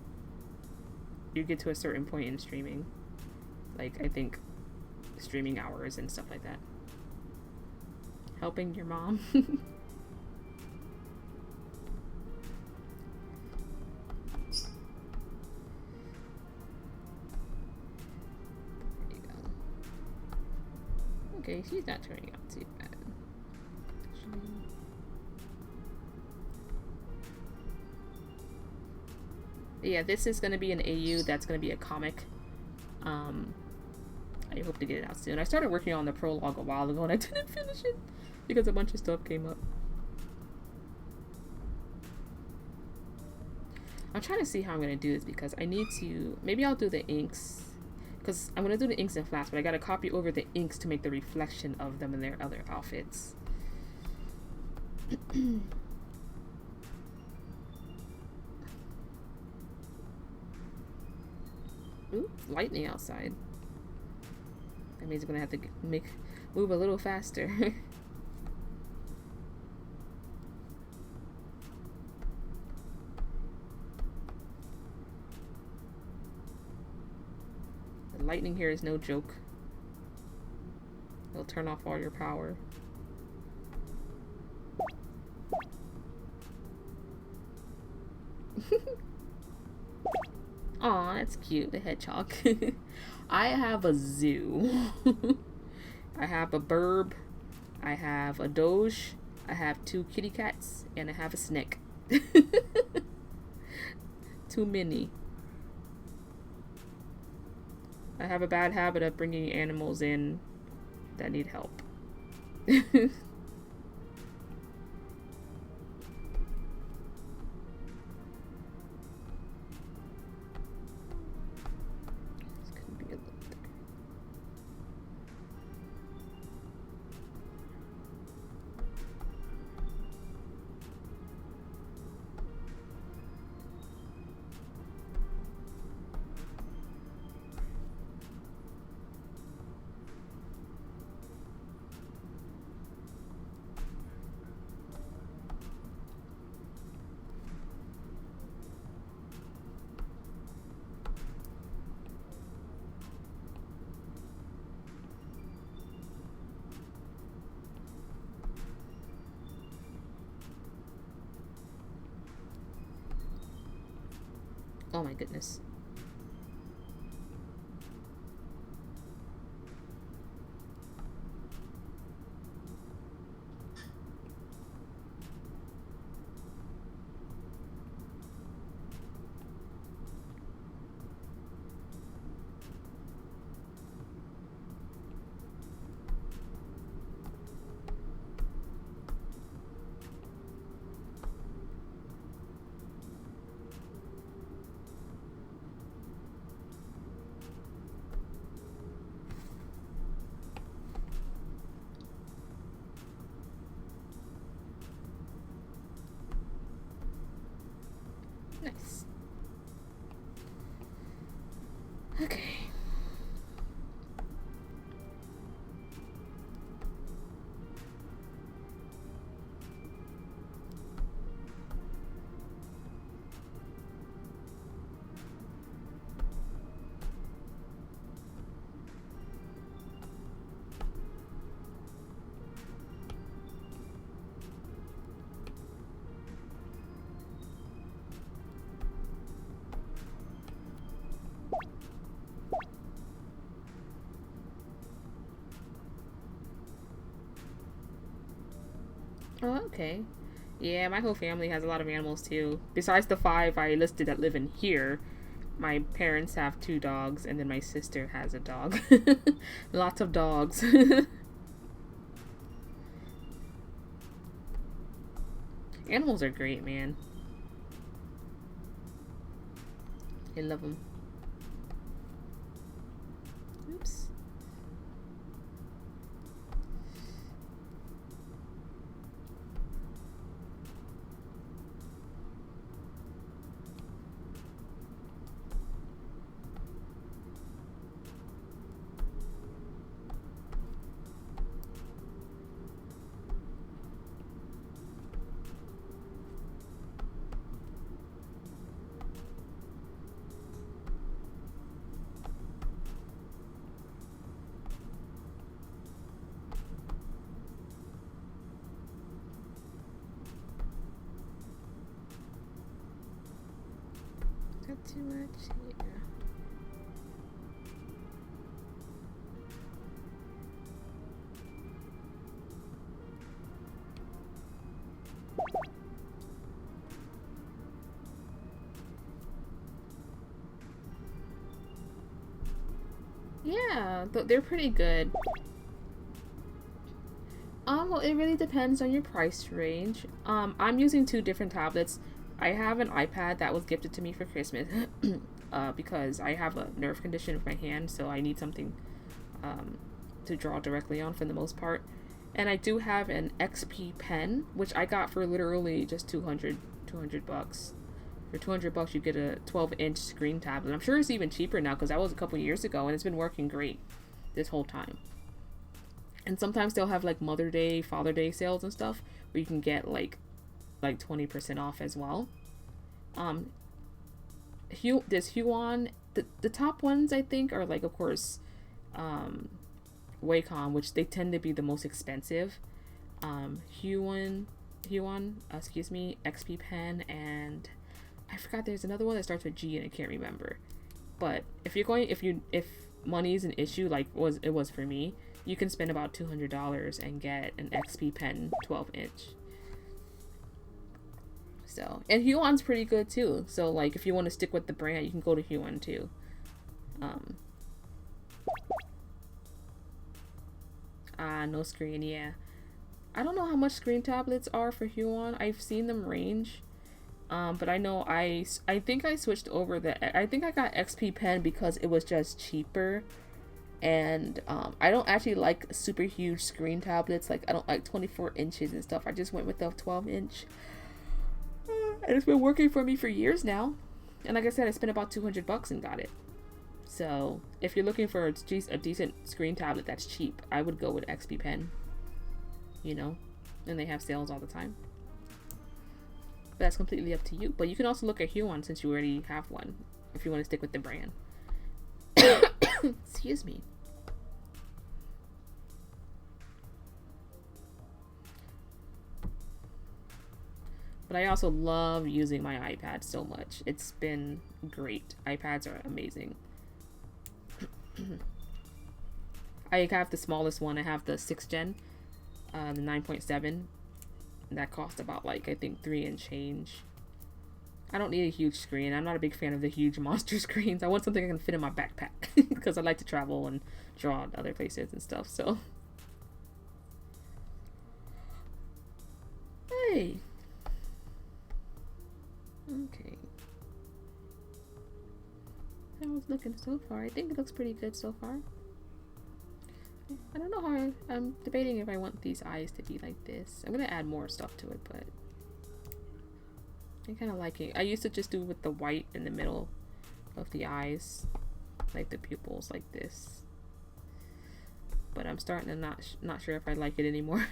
[SPEAKER 1] you get to a certain point in streaming. Like, I think streaming hours and stuff like that. Helping your mom. Okay, she's not turning out too bad. Yeah, this is going to be an AU. That's going to be a comic. I hope to get it out soon. I started working on the prologue a while ago and I didn't finish it because a bunch of stuff came up. I'm trying to see how I'm going to do this because I need to... Maybe I'll do the inks. Because I'm going to do the inks in Flash, but I got to copy over the inks to make the reflection of them in their other outfits. Ooh, lightning outside. That means I'm going to have to move a little faster. The lightning here is no joke. It'll turn off all your power. Aw, that's cute, the hedgehog. I have a zoo. I have a burb. I have a doge. I have 2 kitty cats. And I have a snake. Too many. I have a bad habit of bringing animals in that need help. Oh my goodness. Nice. Okay. Oh, okay. Yeah, my whole family has a lot of animals too. Besides the 5 I listed that live in here, my parents have 2 dogs, and then my sister has a dog. Lots of dogs. Animals are great, man. I love them. Oops. Not too much, yeah. Yeah, they're pretty good. Well, it really depends on your price range. I'm using two different tablets. I have an iPad that was gifted to me for Christmas, because I have a nerve condition with my hand, so I need something to draw directly on for the most part. And I do have an XP pen, which I got for literally just 200 bucks. For 200 bucks, you get a 12-inch screen tablet. I'm sure it's even cheaper now because that was a couple years ago, and it's been working great this whole time. And sometimes they'll have like Mother Day, Father Day sales and stuff where you can get like 20% off as well. There's Huion. The top ones I think are like, of course, Wacom, which they tend to be the most expensive. Huion, excuse me, XP Pen, and I forgot there's another one that starts with G and I can't remember. But if money is an issue like it was for me, you can spend about $200 and get an XP Pen 12-inch. So, and Huion's pretty good too. So like if you want to stick with the brand, you can go to Huion too. No screen, yeah. I don't know how much screen tablets are for Huion. I've seen them range. But I know I think I switched over I think I got XP Pen because it was just cheaper. And I don't actually like super huge screen tablets. Like I don't like 24 inches and stuff. I just went with the 12-inch. And it's been working for me for years now. And like I said, I spent about 200 bucks and got it. So if you're looking for a decent screen tablet that's cheap, I would go with XP Pen. You know, and they have sales all the time. But that's completely up to you. But you can also look at Huion since you already have one, if you want to stick with the brand. Excuse me. But I also love using my iPad so much. It's been great. iPads are amazing. I have the smallest one. I have the 6th gen, the 9.7. That cost about like I think $3 and change. I don't need a huge screen. I'm not a big fan of the huge monster screens. I want something I can fit in my backpack because I like to travel and draw at other places and stuff. So, hey, okay. How it's looking so far? I think it looks pretty good so far. I don't know how I'm debating if I want these eyes to be like this. I'm gonna add more stuff to it, but I kind of like it. I used to just do with the white in the middle of the eyes, like the pupils like this. But I'm starting to not sure if I like it anymore.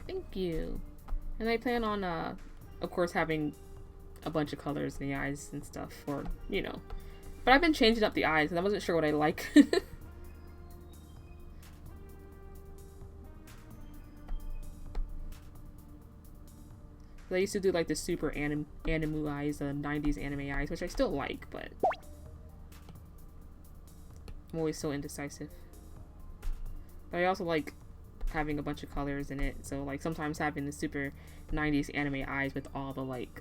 [SPEAKER 1] Thank you. And I plan on of course having a bunch of colors in the eyes and stuff, or you know. But I've been changing up the eyes and I wasn't sure what I like. I used to do like the super anime eyes, the 90s anime eyes, which I still like, but I'm always so indecisive. But I also like having a bunch of colors in it, so like sometimes having the super 90s anime eyes with all the like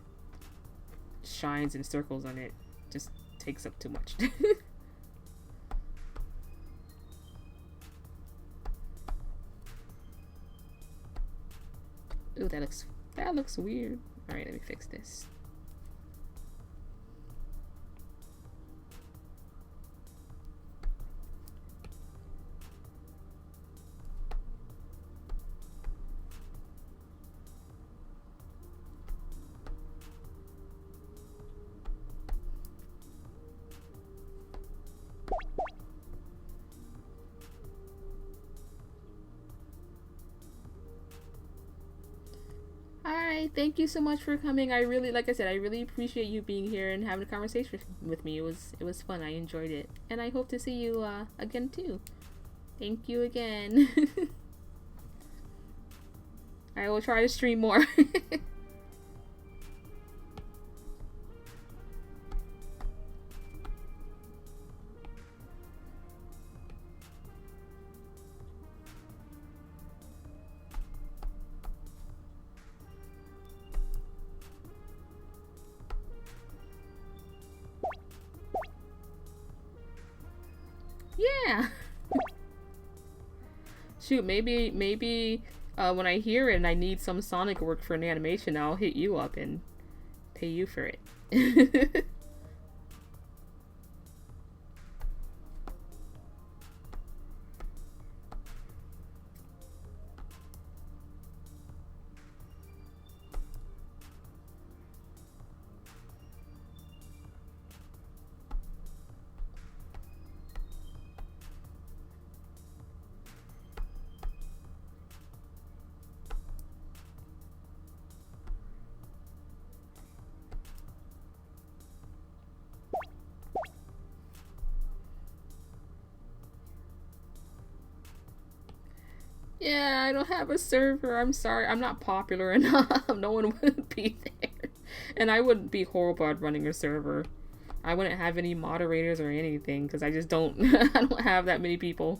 [SPEAKER 1] shines and circles on it just takes up too much. Ooh, that looks weird. Alright, let me fix this. Alright, thank you so much for coming. I really, like I said, I really appreciate you being here and having a conversation with me. It was fun. I enjoyed it. And I hope to see you again too. Thank you again. I will try to stream more. Yeah. Shoot, maybe when I hear it and I need some Sonic work for an animation, I'll hit you up and pay you for it. Yeah, I don't have a server. I'm sorry. I'm not popular enough. No one would be there. And I would be horrible at running a server. I wouldn't have any moderators or anything because I just don't I don't have that many people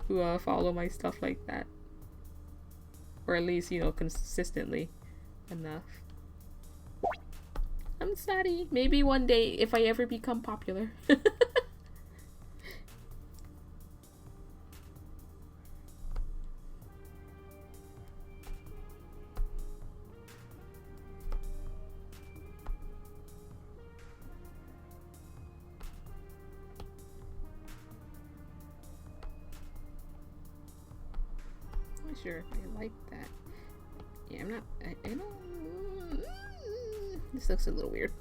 [SPEAKER 1] who follow my stuff like that. Or at least, you know, consistently enough. I'm sorry. Maybe one day if I ever become popular. Sure, I like that. Yeah, I'm not. I don't. This looks a little weird.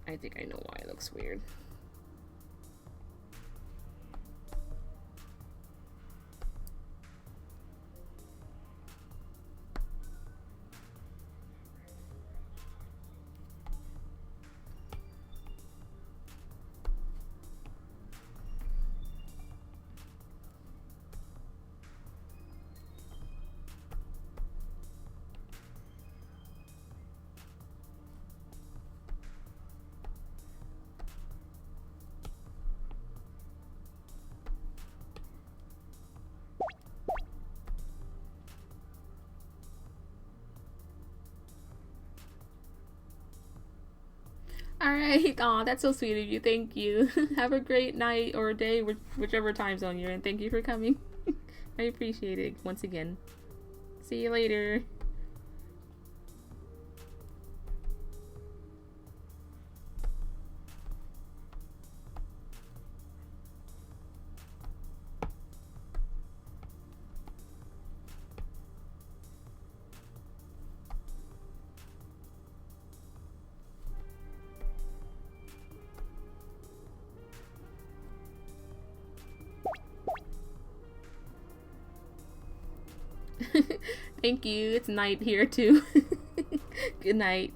[SPEAKER 1] I think I know why it looks weird. Alright, aw, that's so sweet of you. Thank you. Have a great night or day, whichever time zone you're in. Thank you for coming. I appreciate it once again. See you later. Thank you. It's night here too. Good night.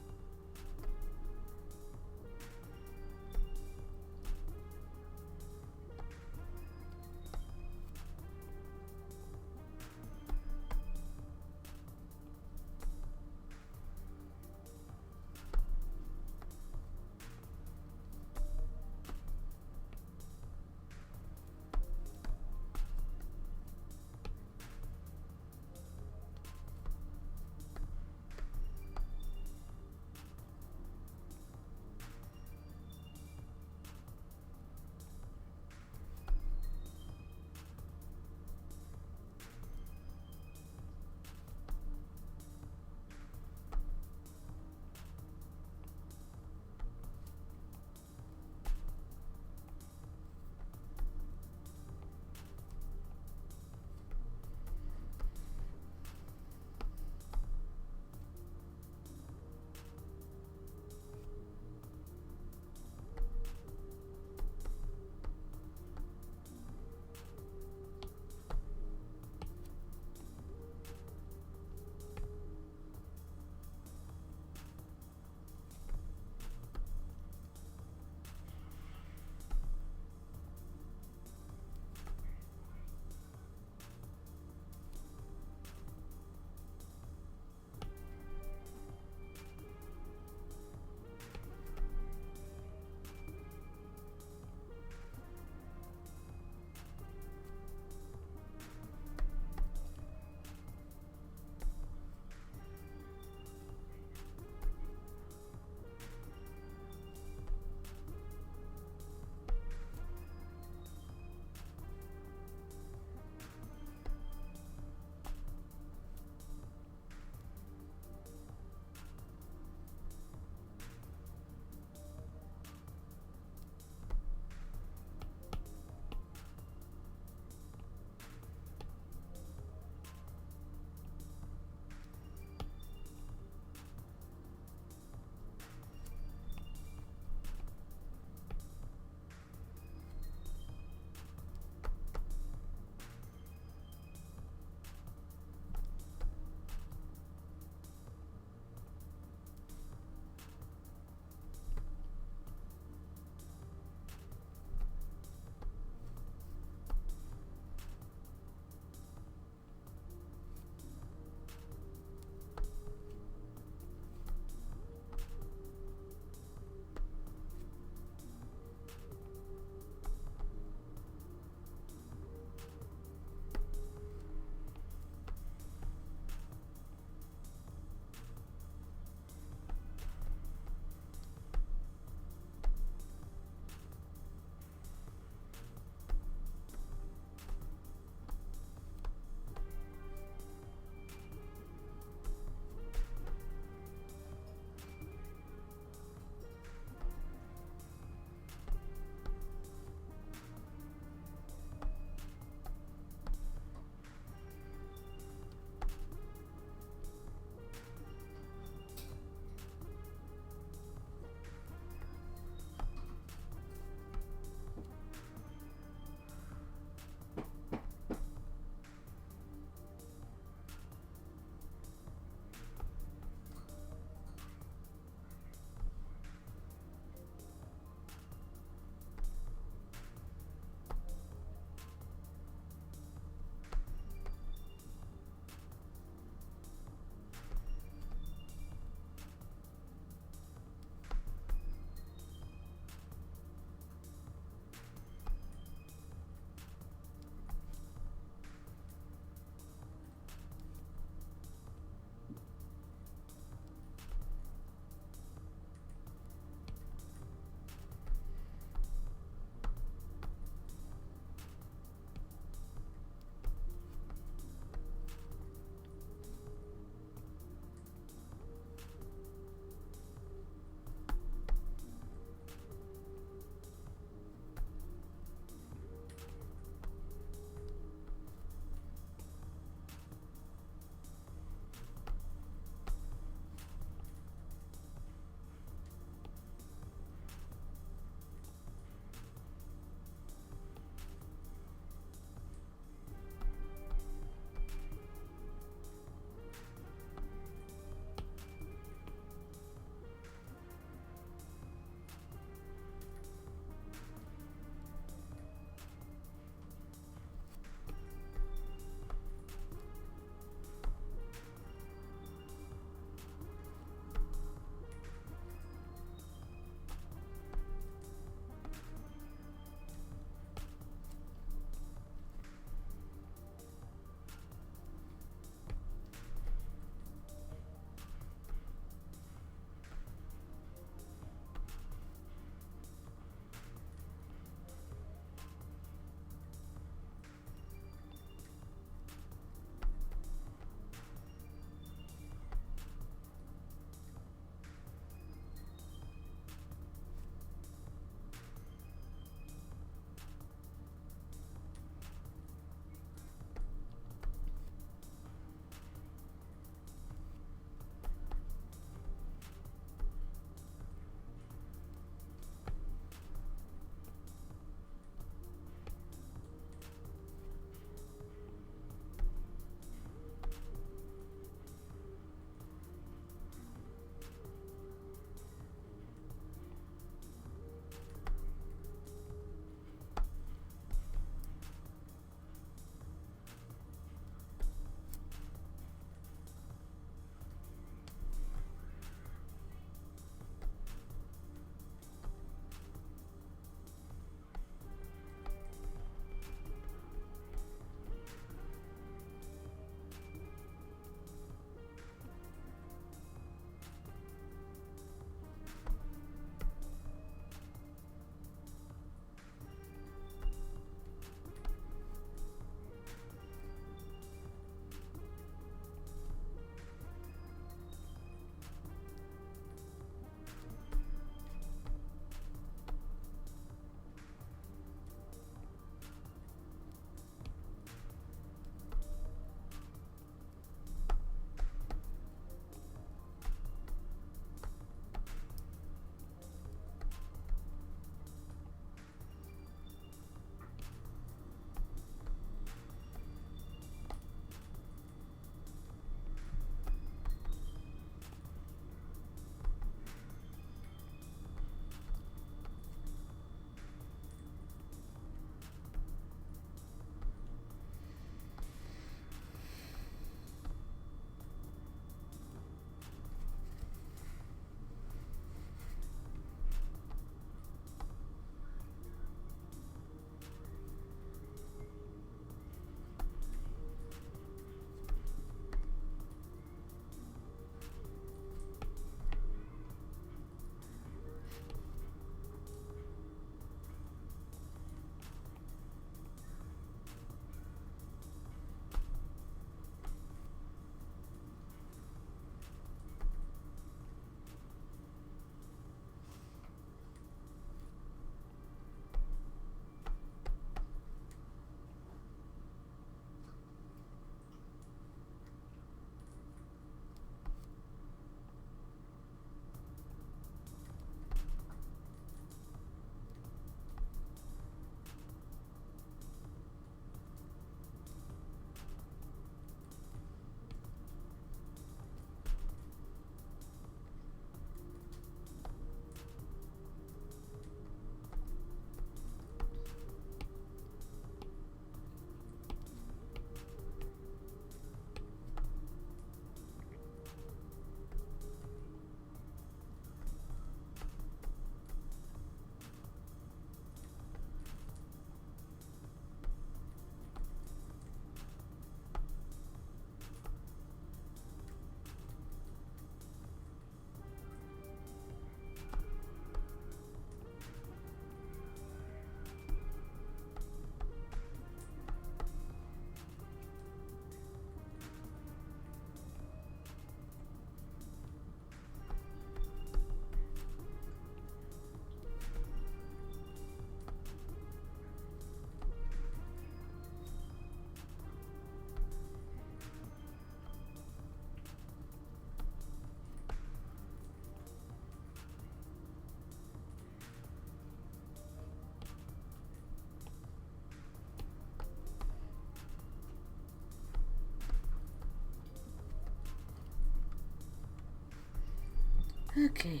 [SPEAKER 1] Okay.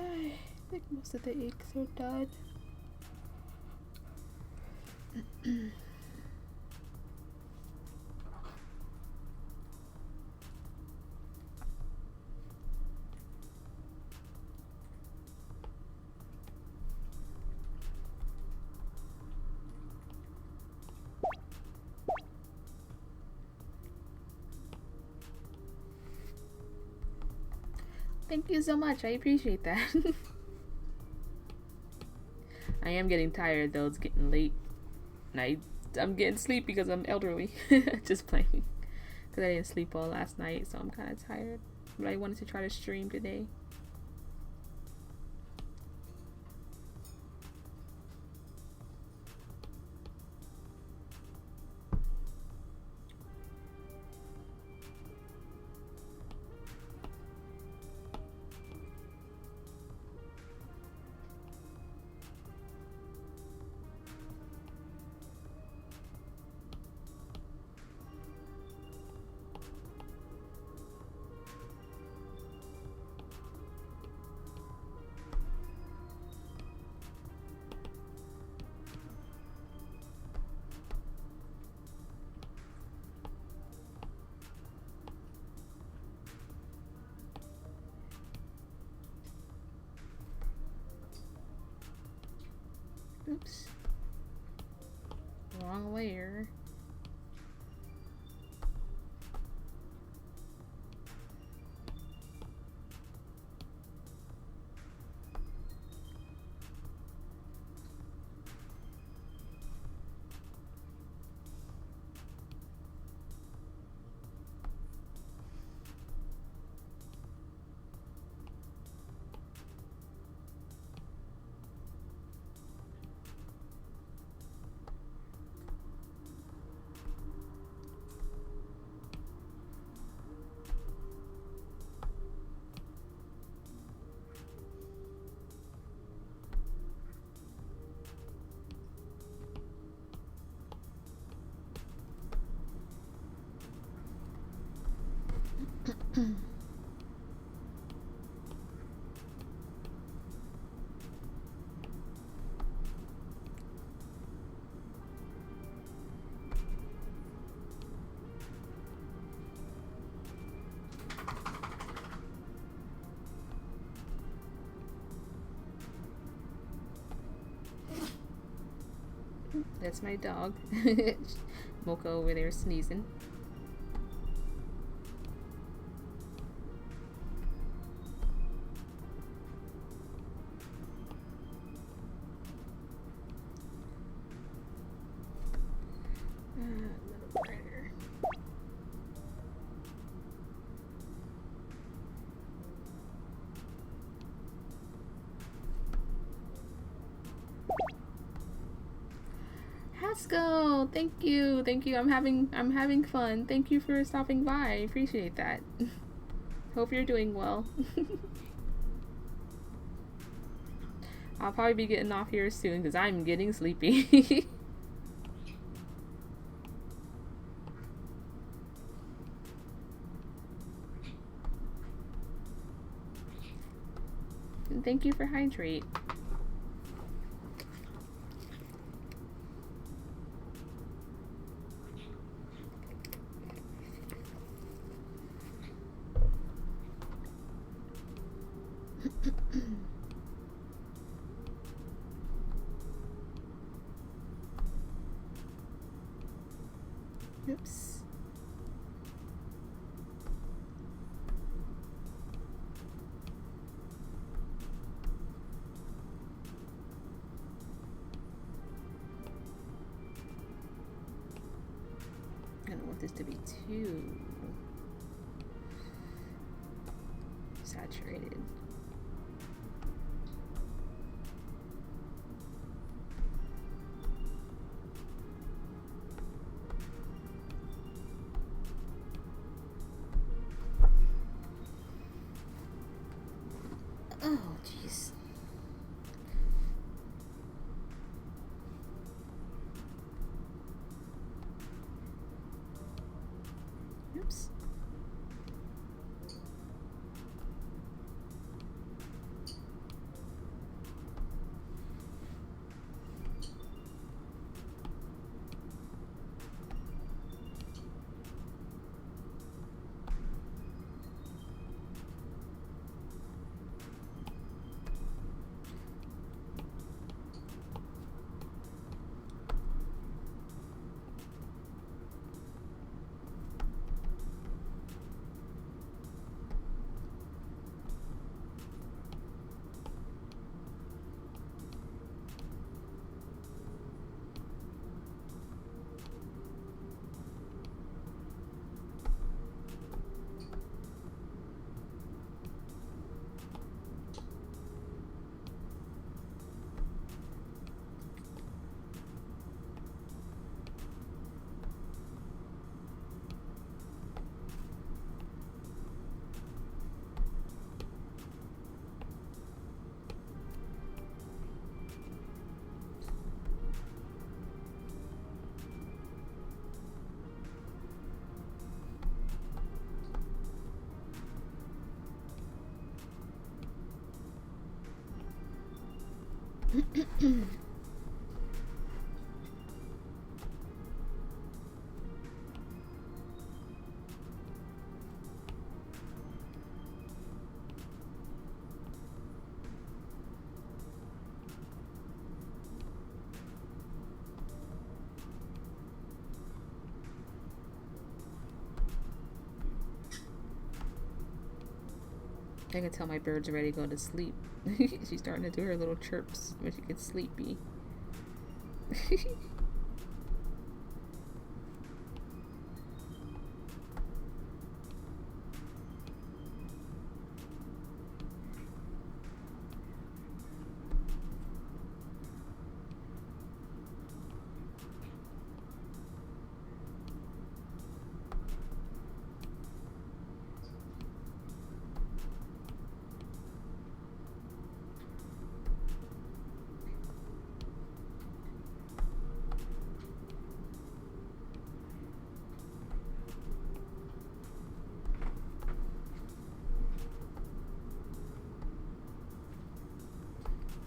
[SPEAKER 1] I think most of the aches are done. Thank you so much. I appreciate that. I am getting tired though. It's getting late. And I'm getting sleepy because I'm elderly. Just playing. Because I didn't sleep all last night, so I'm kind of tired. But I wanted to try to stream today. Oops. Wrong layer. That's my dog. Mocha over there sneezing. Haskell, thank you. I'm having fun. Thank you for stopping by. I appreciate that. Hope you're doing well. I'll probably be getting off here soon because I'm getting sleepy. And thank you for hydrate. Oops. I don't want this to be too saturated. Oh, jeez. Oops. I can tell my bird's ready to go to sleep. She's starting to do her little chirps when she gets sleepy.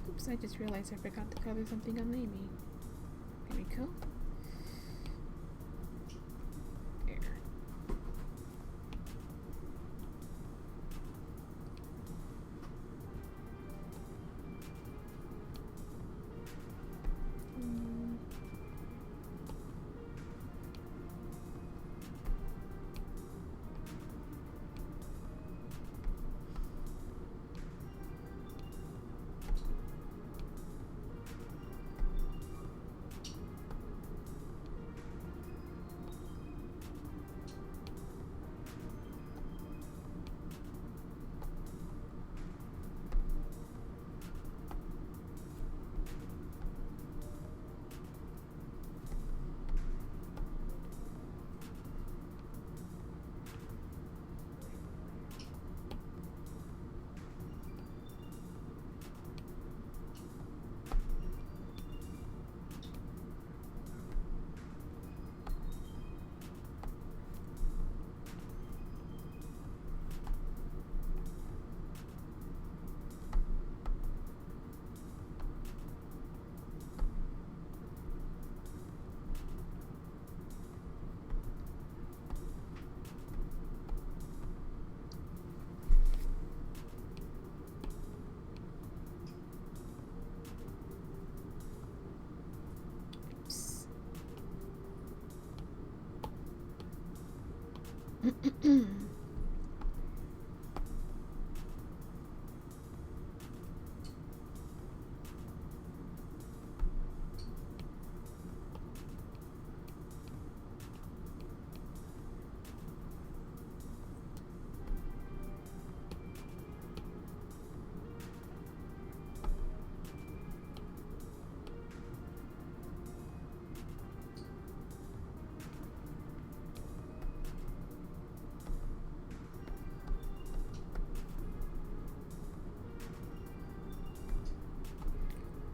[SPEAKER 1] Oops, I just realized I forgot to color something on Amy. There we go. There.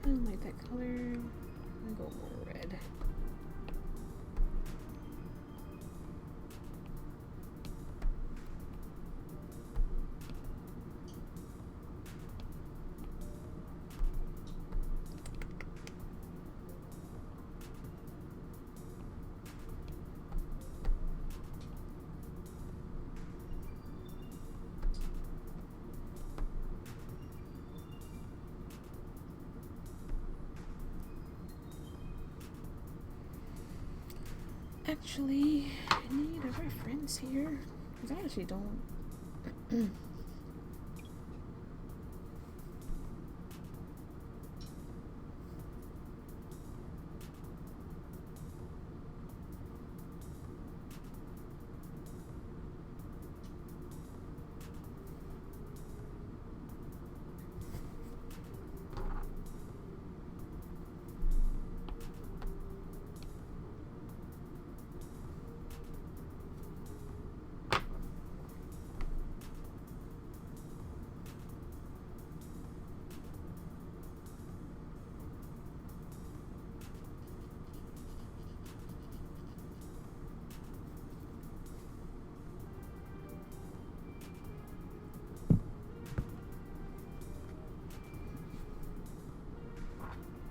[SPEAKER 1] I don't like that color. I'll go more red. Actually, I need a reference here, because I actually don't.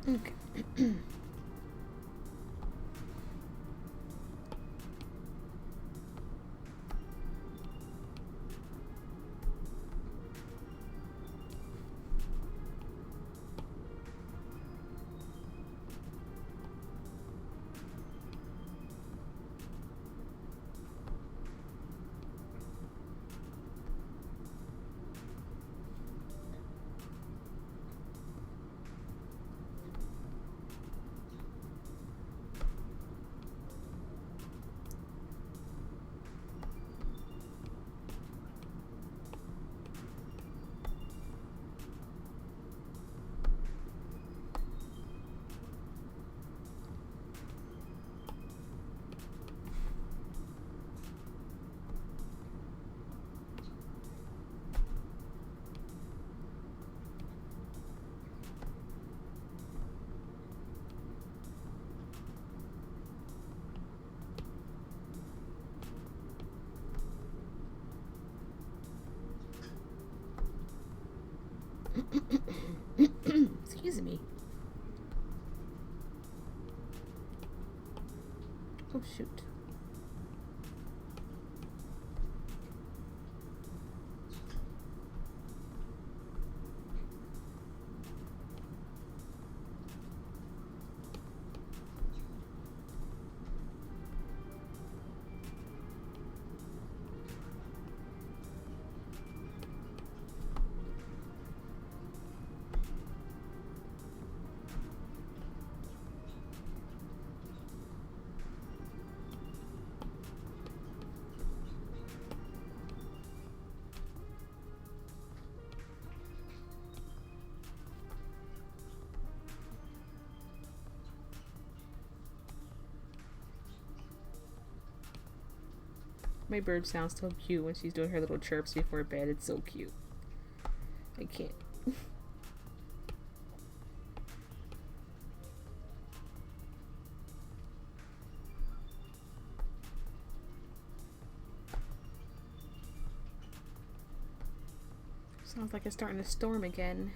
[SPEAKER 1] Okay. Excuse me. Oh shoot. My bird sounds so cute when she's doing her little chirps before bed. It's so cute. I can't. Sounds like it's starting to storm again.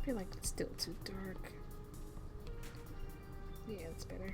[SPEAKER 1] I feel like it's still too dark. Yeah, that's better.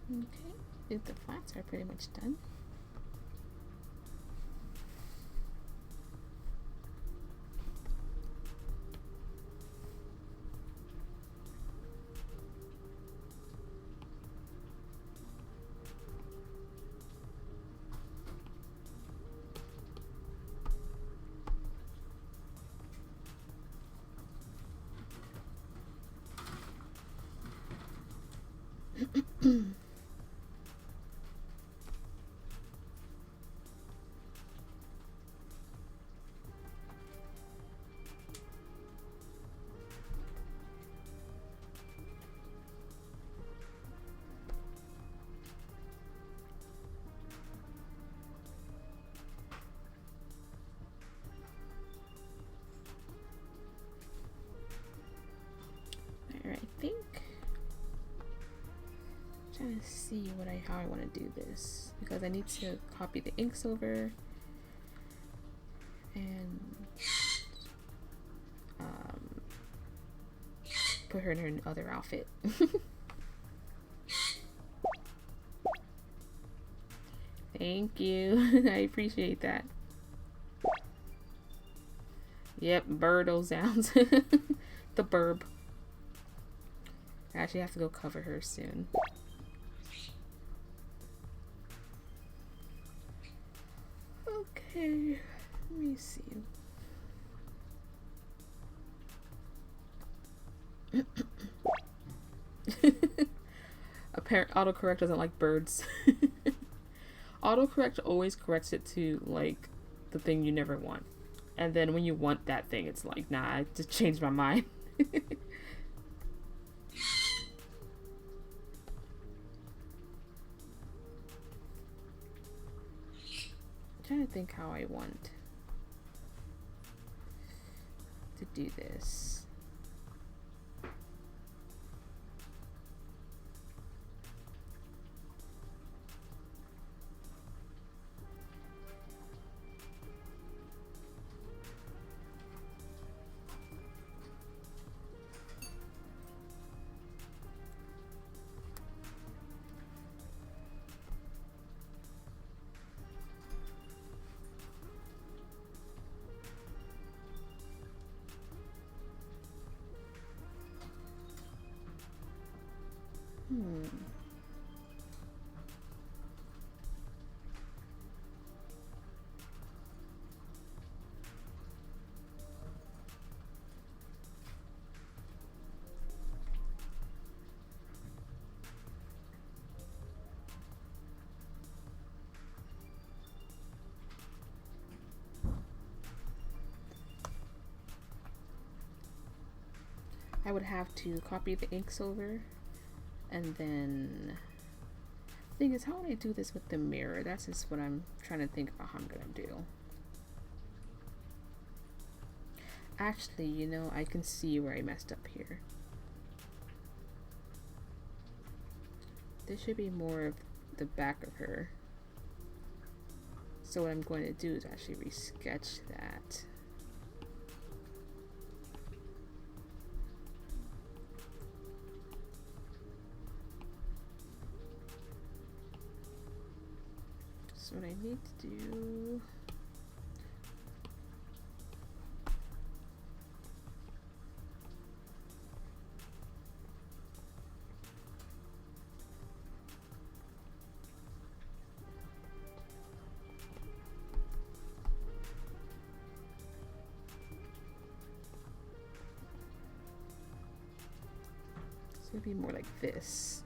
[SPEAKER 1] Okay, I think the flats are pretty much done. Alright, I think I'm trying to see how I want to do this, because I need to copy the inks over and put her in her other outfit. Thank you. I appreciate that. Yep, birdo sounds. The burb. I actually have to go cover her soon. Okay, let me see. Apparent autocorrect doesn't like birds. Autocorrect always corrects it to like the thing you never want, and then when you want that thing, it's like, nah, I just changed my mind. I'm trying to think how I want to do this. I would have to copy the inks over, and then the thing is, how would I do this with the mirror? That's just what I'm trying to think about how I'm gonna do. Actually, you know, I can see where I messed up here. This should be more of the back of her. So what I'm going to do is actually resketch that. So what I need to do, it's gonna be more like this.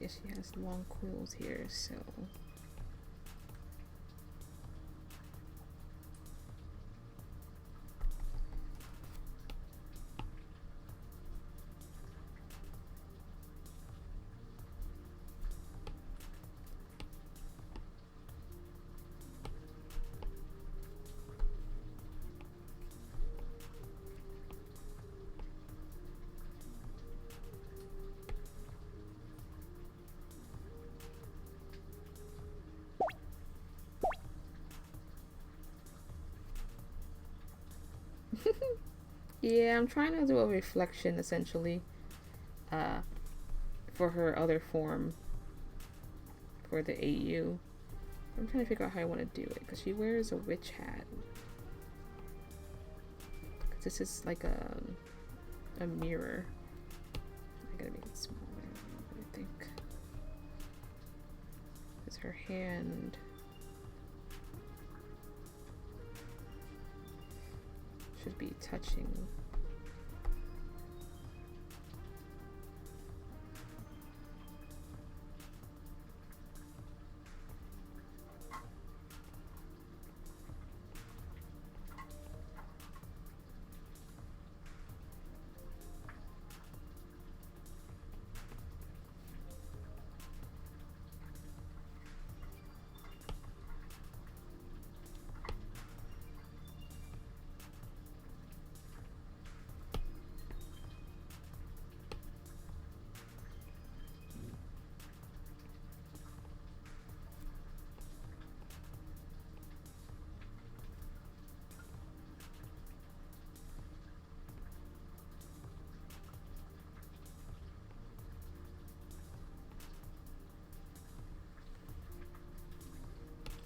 [SPEAKER 1] She has long quills here, so Yeah, I'm trying to do a reflection essentially uh, for her other form for the AU. I'm trying to figure out how I want to do it because she wears a witch hat. Cause this is like a mirror. I gotta make it smaller, I think. Because her hand should be touching.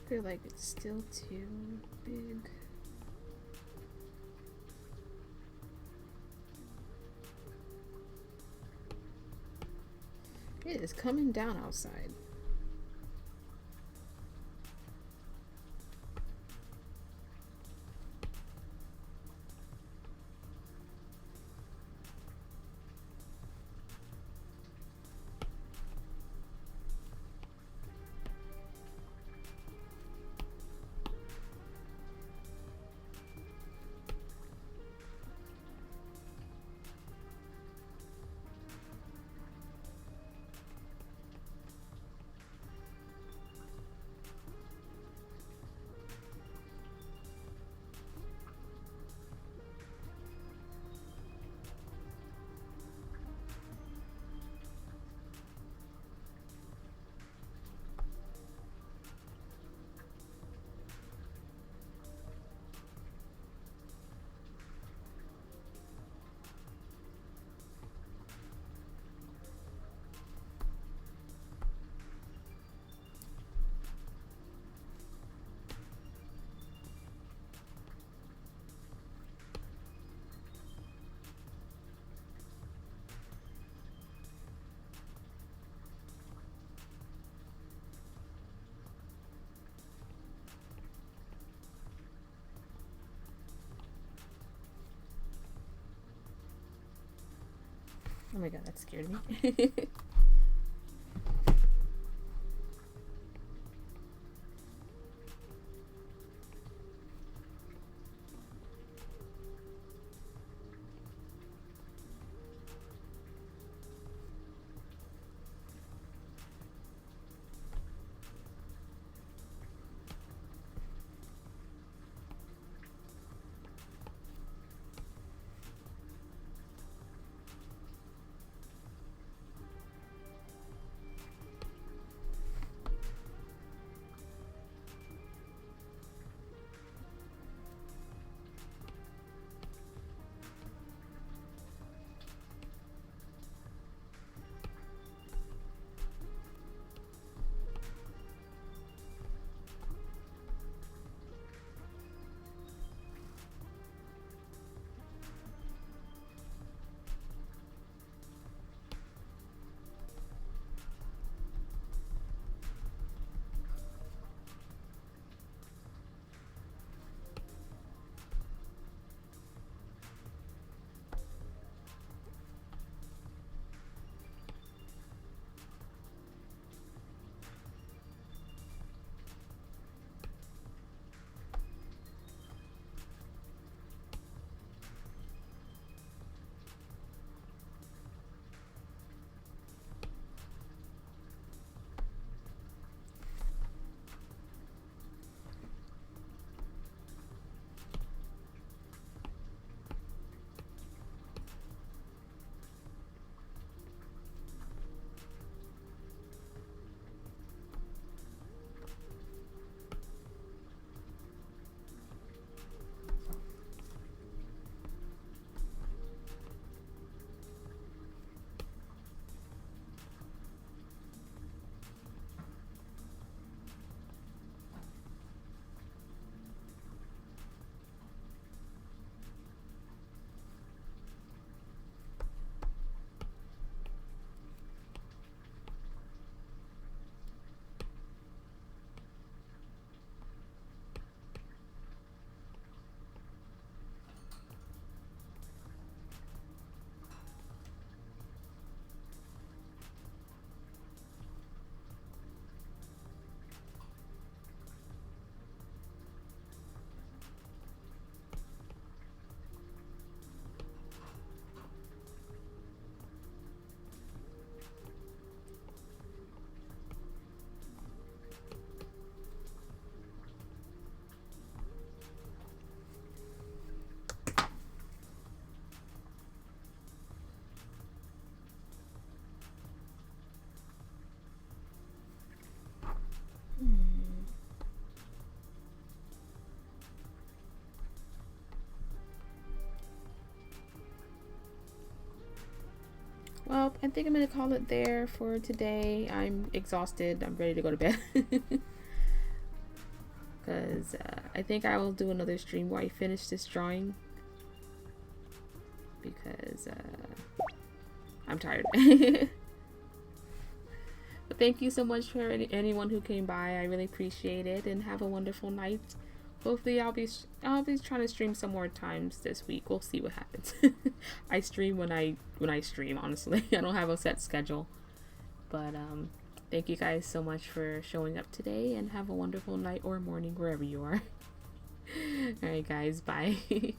[SPEAKER 1] I feel like it's still too big. It is coming down outside. Oh my god, that scared me. well, I think I'm gonna call it there for today. I'm exhausted. I'm ready to go to bed. Because I think I will do another stream where I finish this drawing. Because I'm tired. But thank you so much for anyone who came by. I really appreciate it, and have a wonderful night. Hopefully I'll be trying to stream some more times this week. We'll see what happens. I stream when I stream, honestly. I don't have a set schedule. But thank you guys so much for showing up today, and have a wonderful night or morning wherever you are. Alright guys, bye.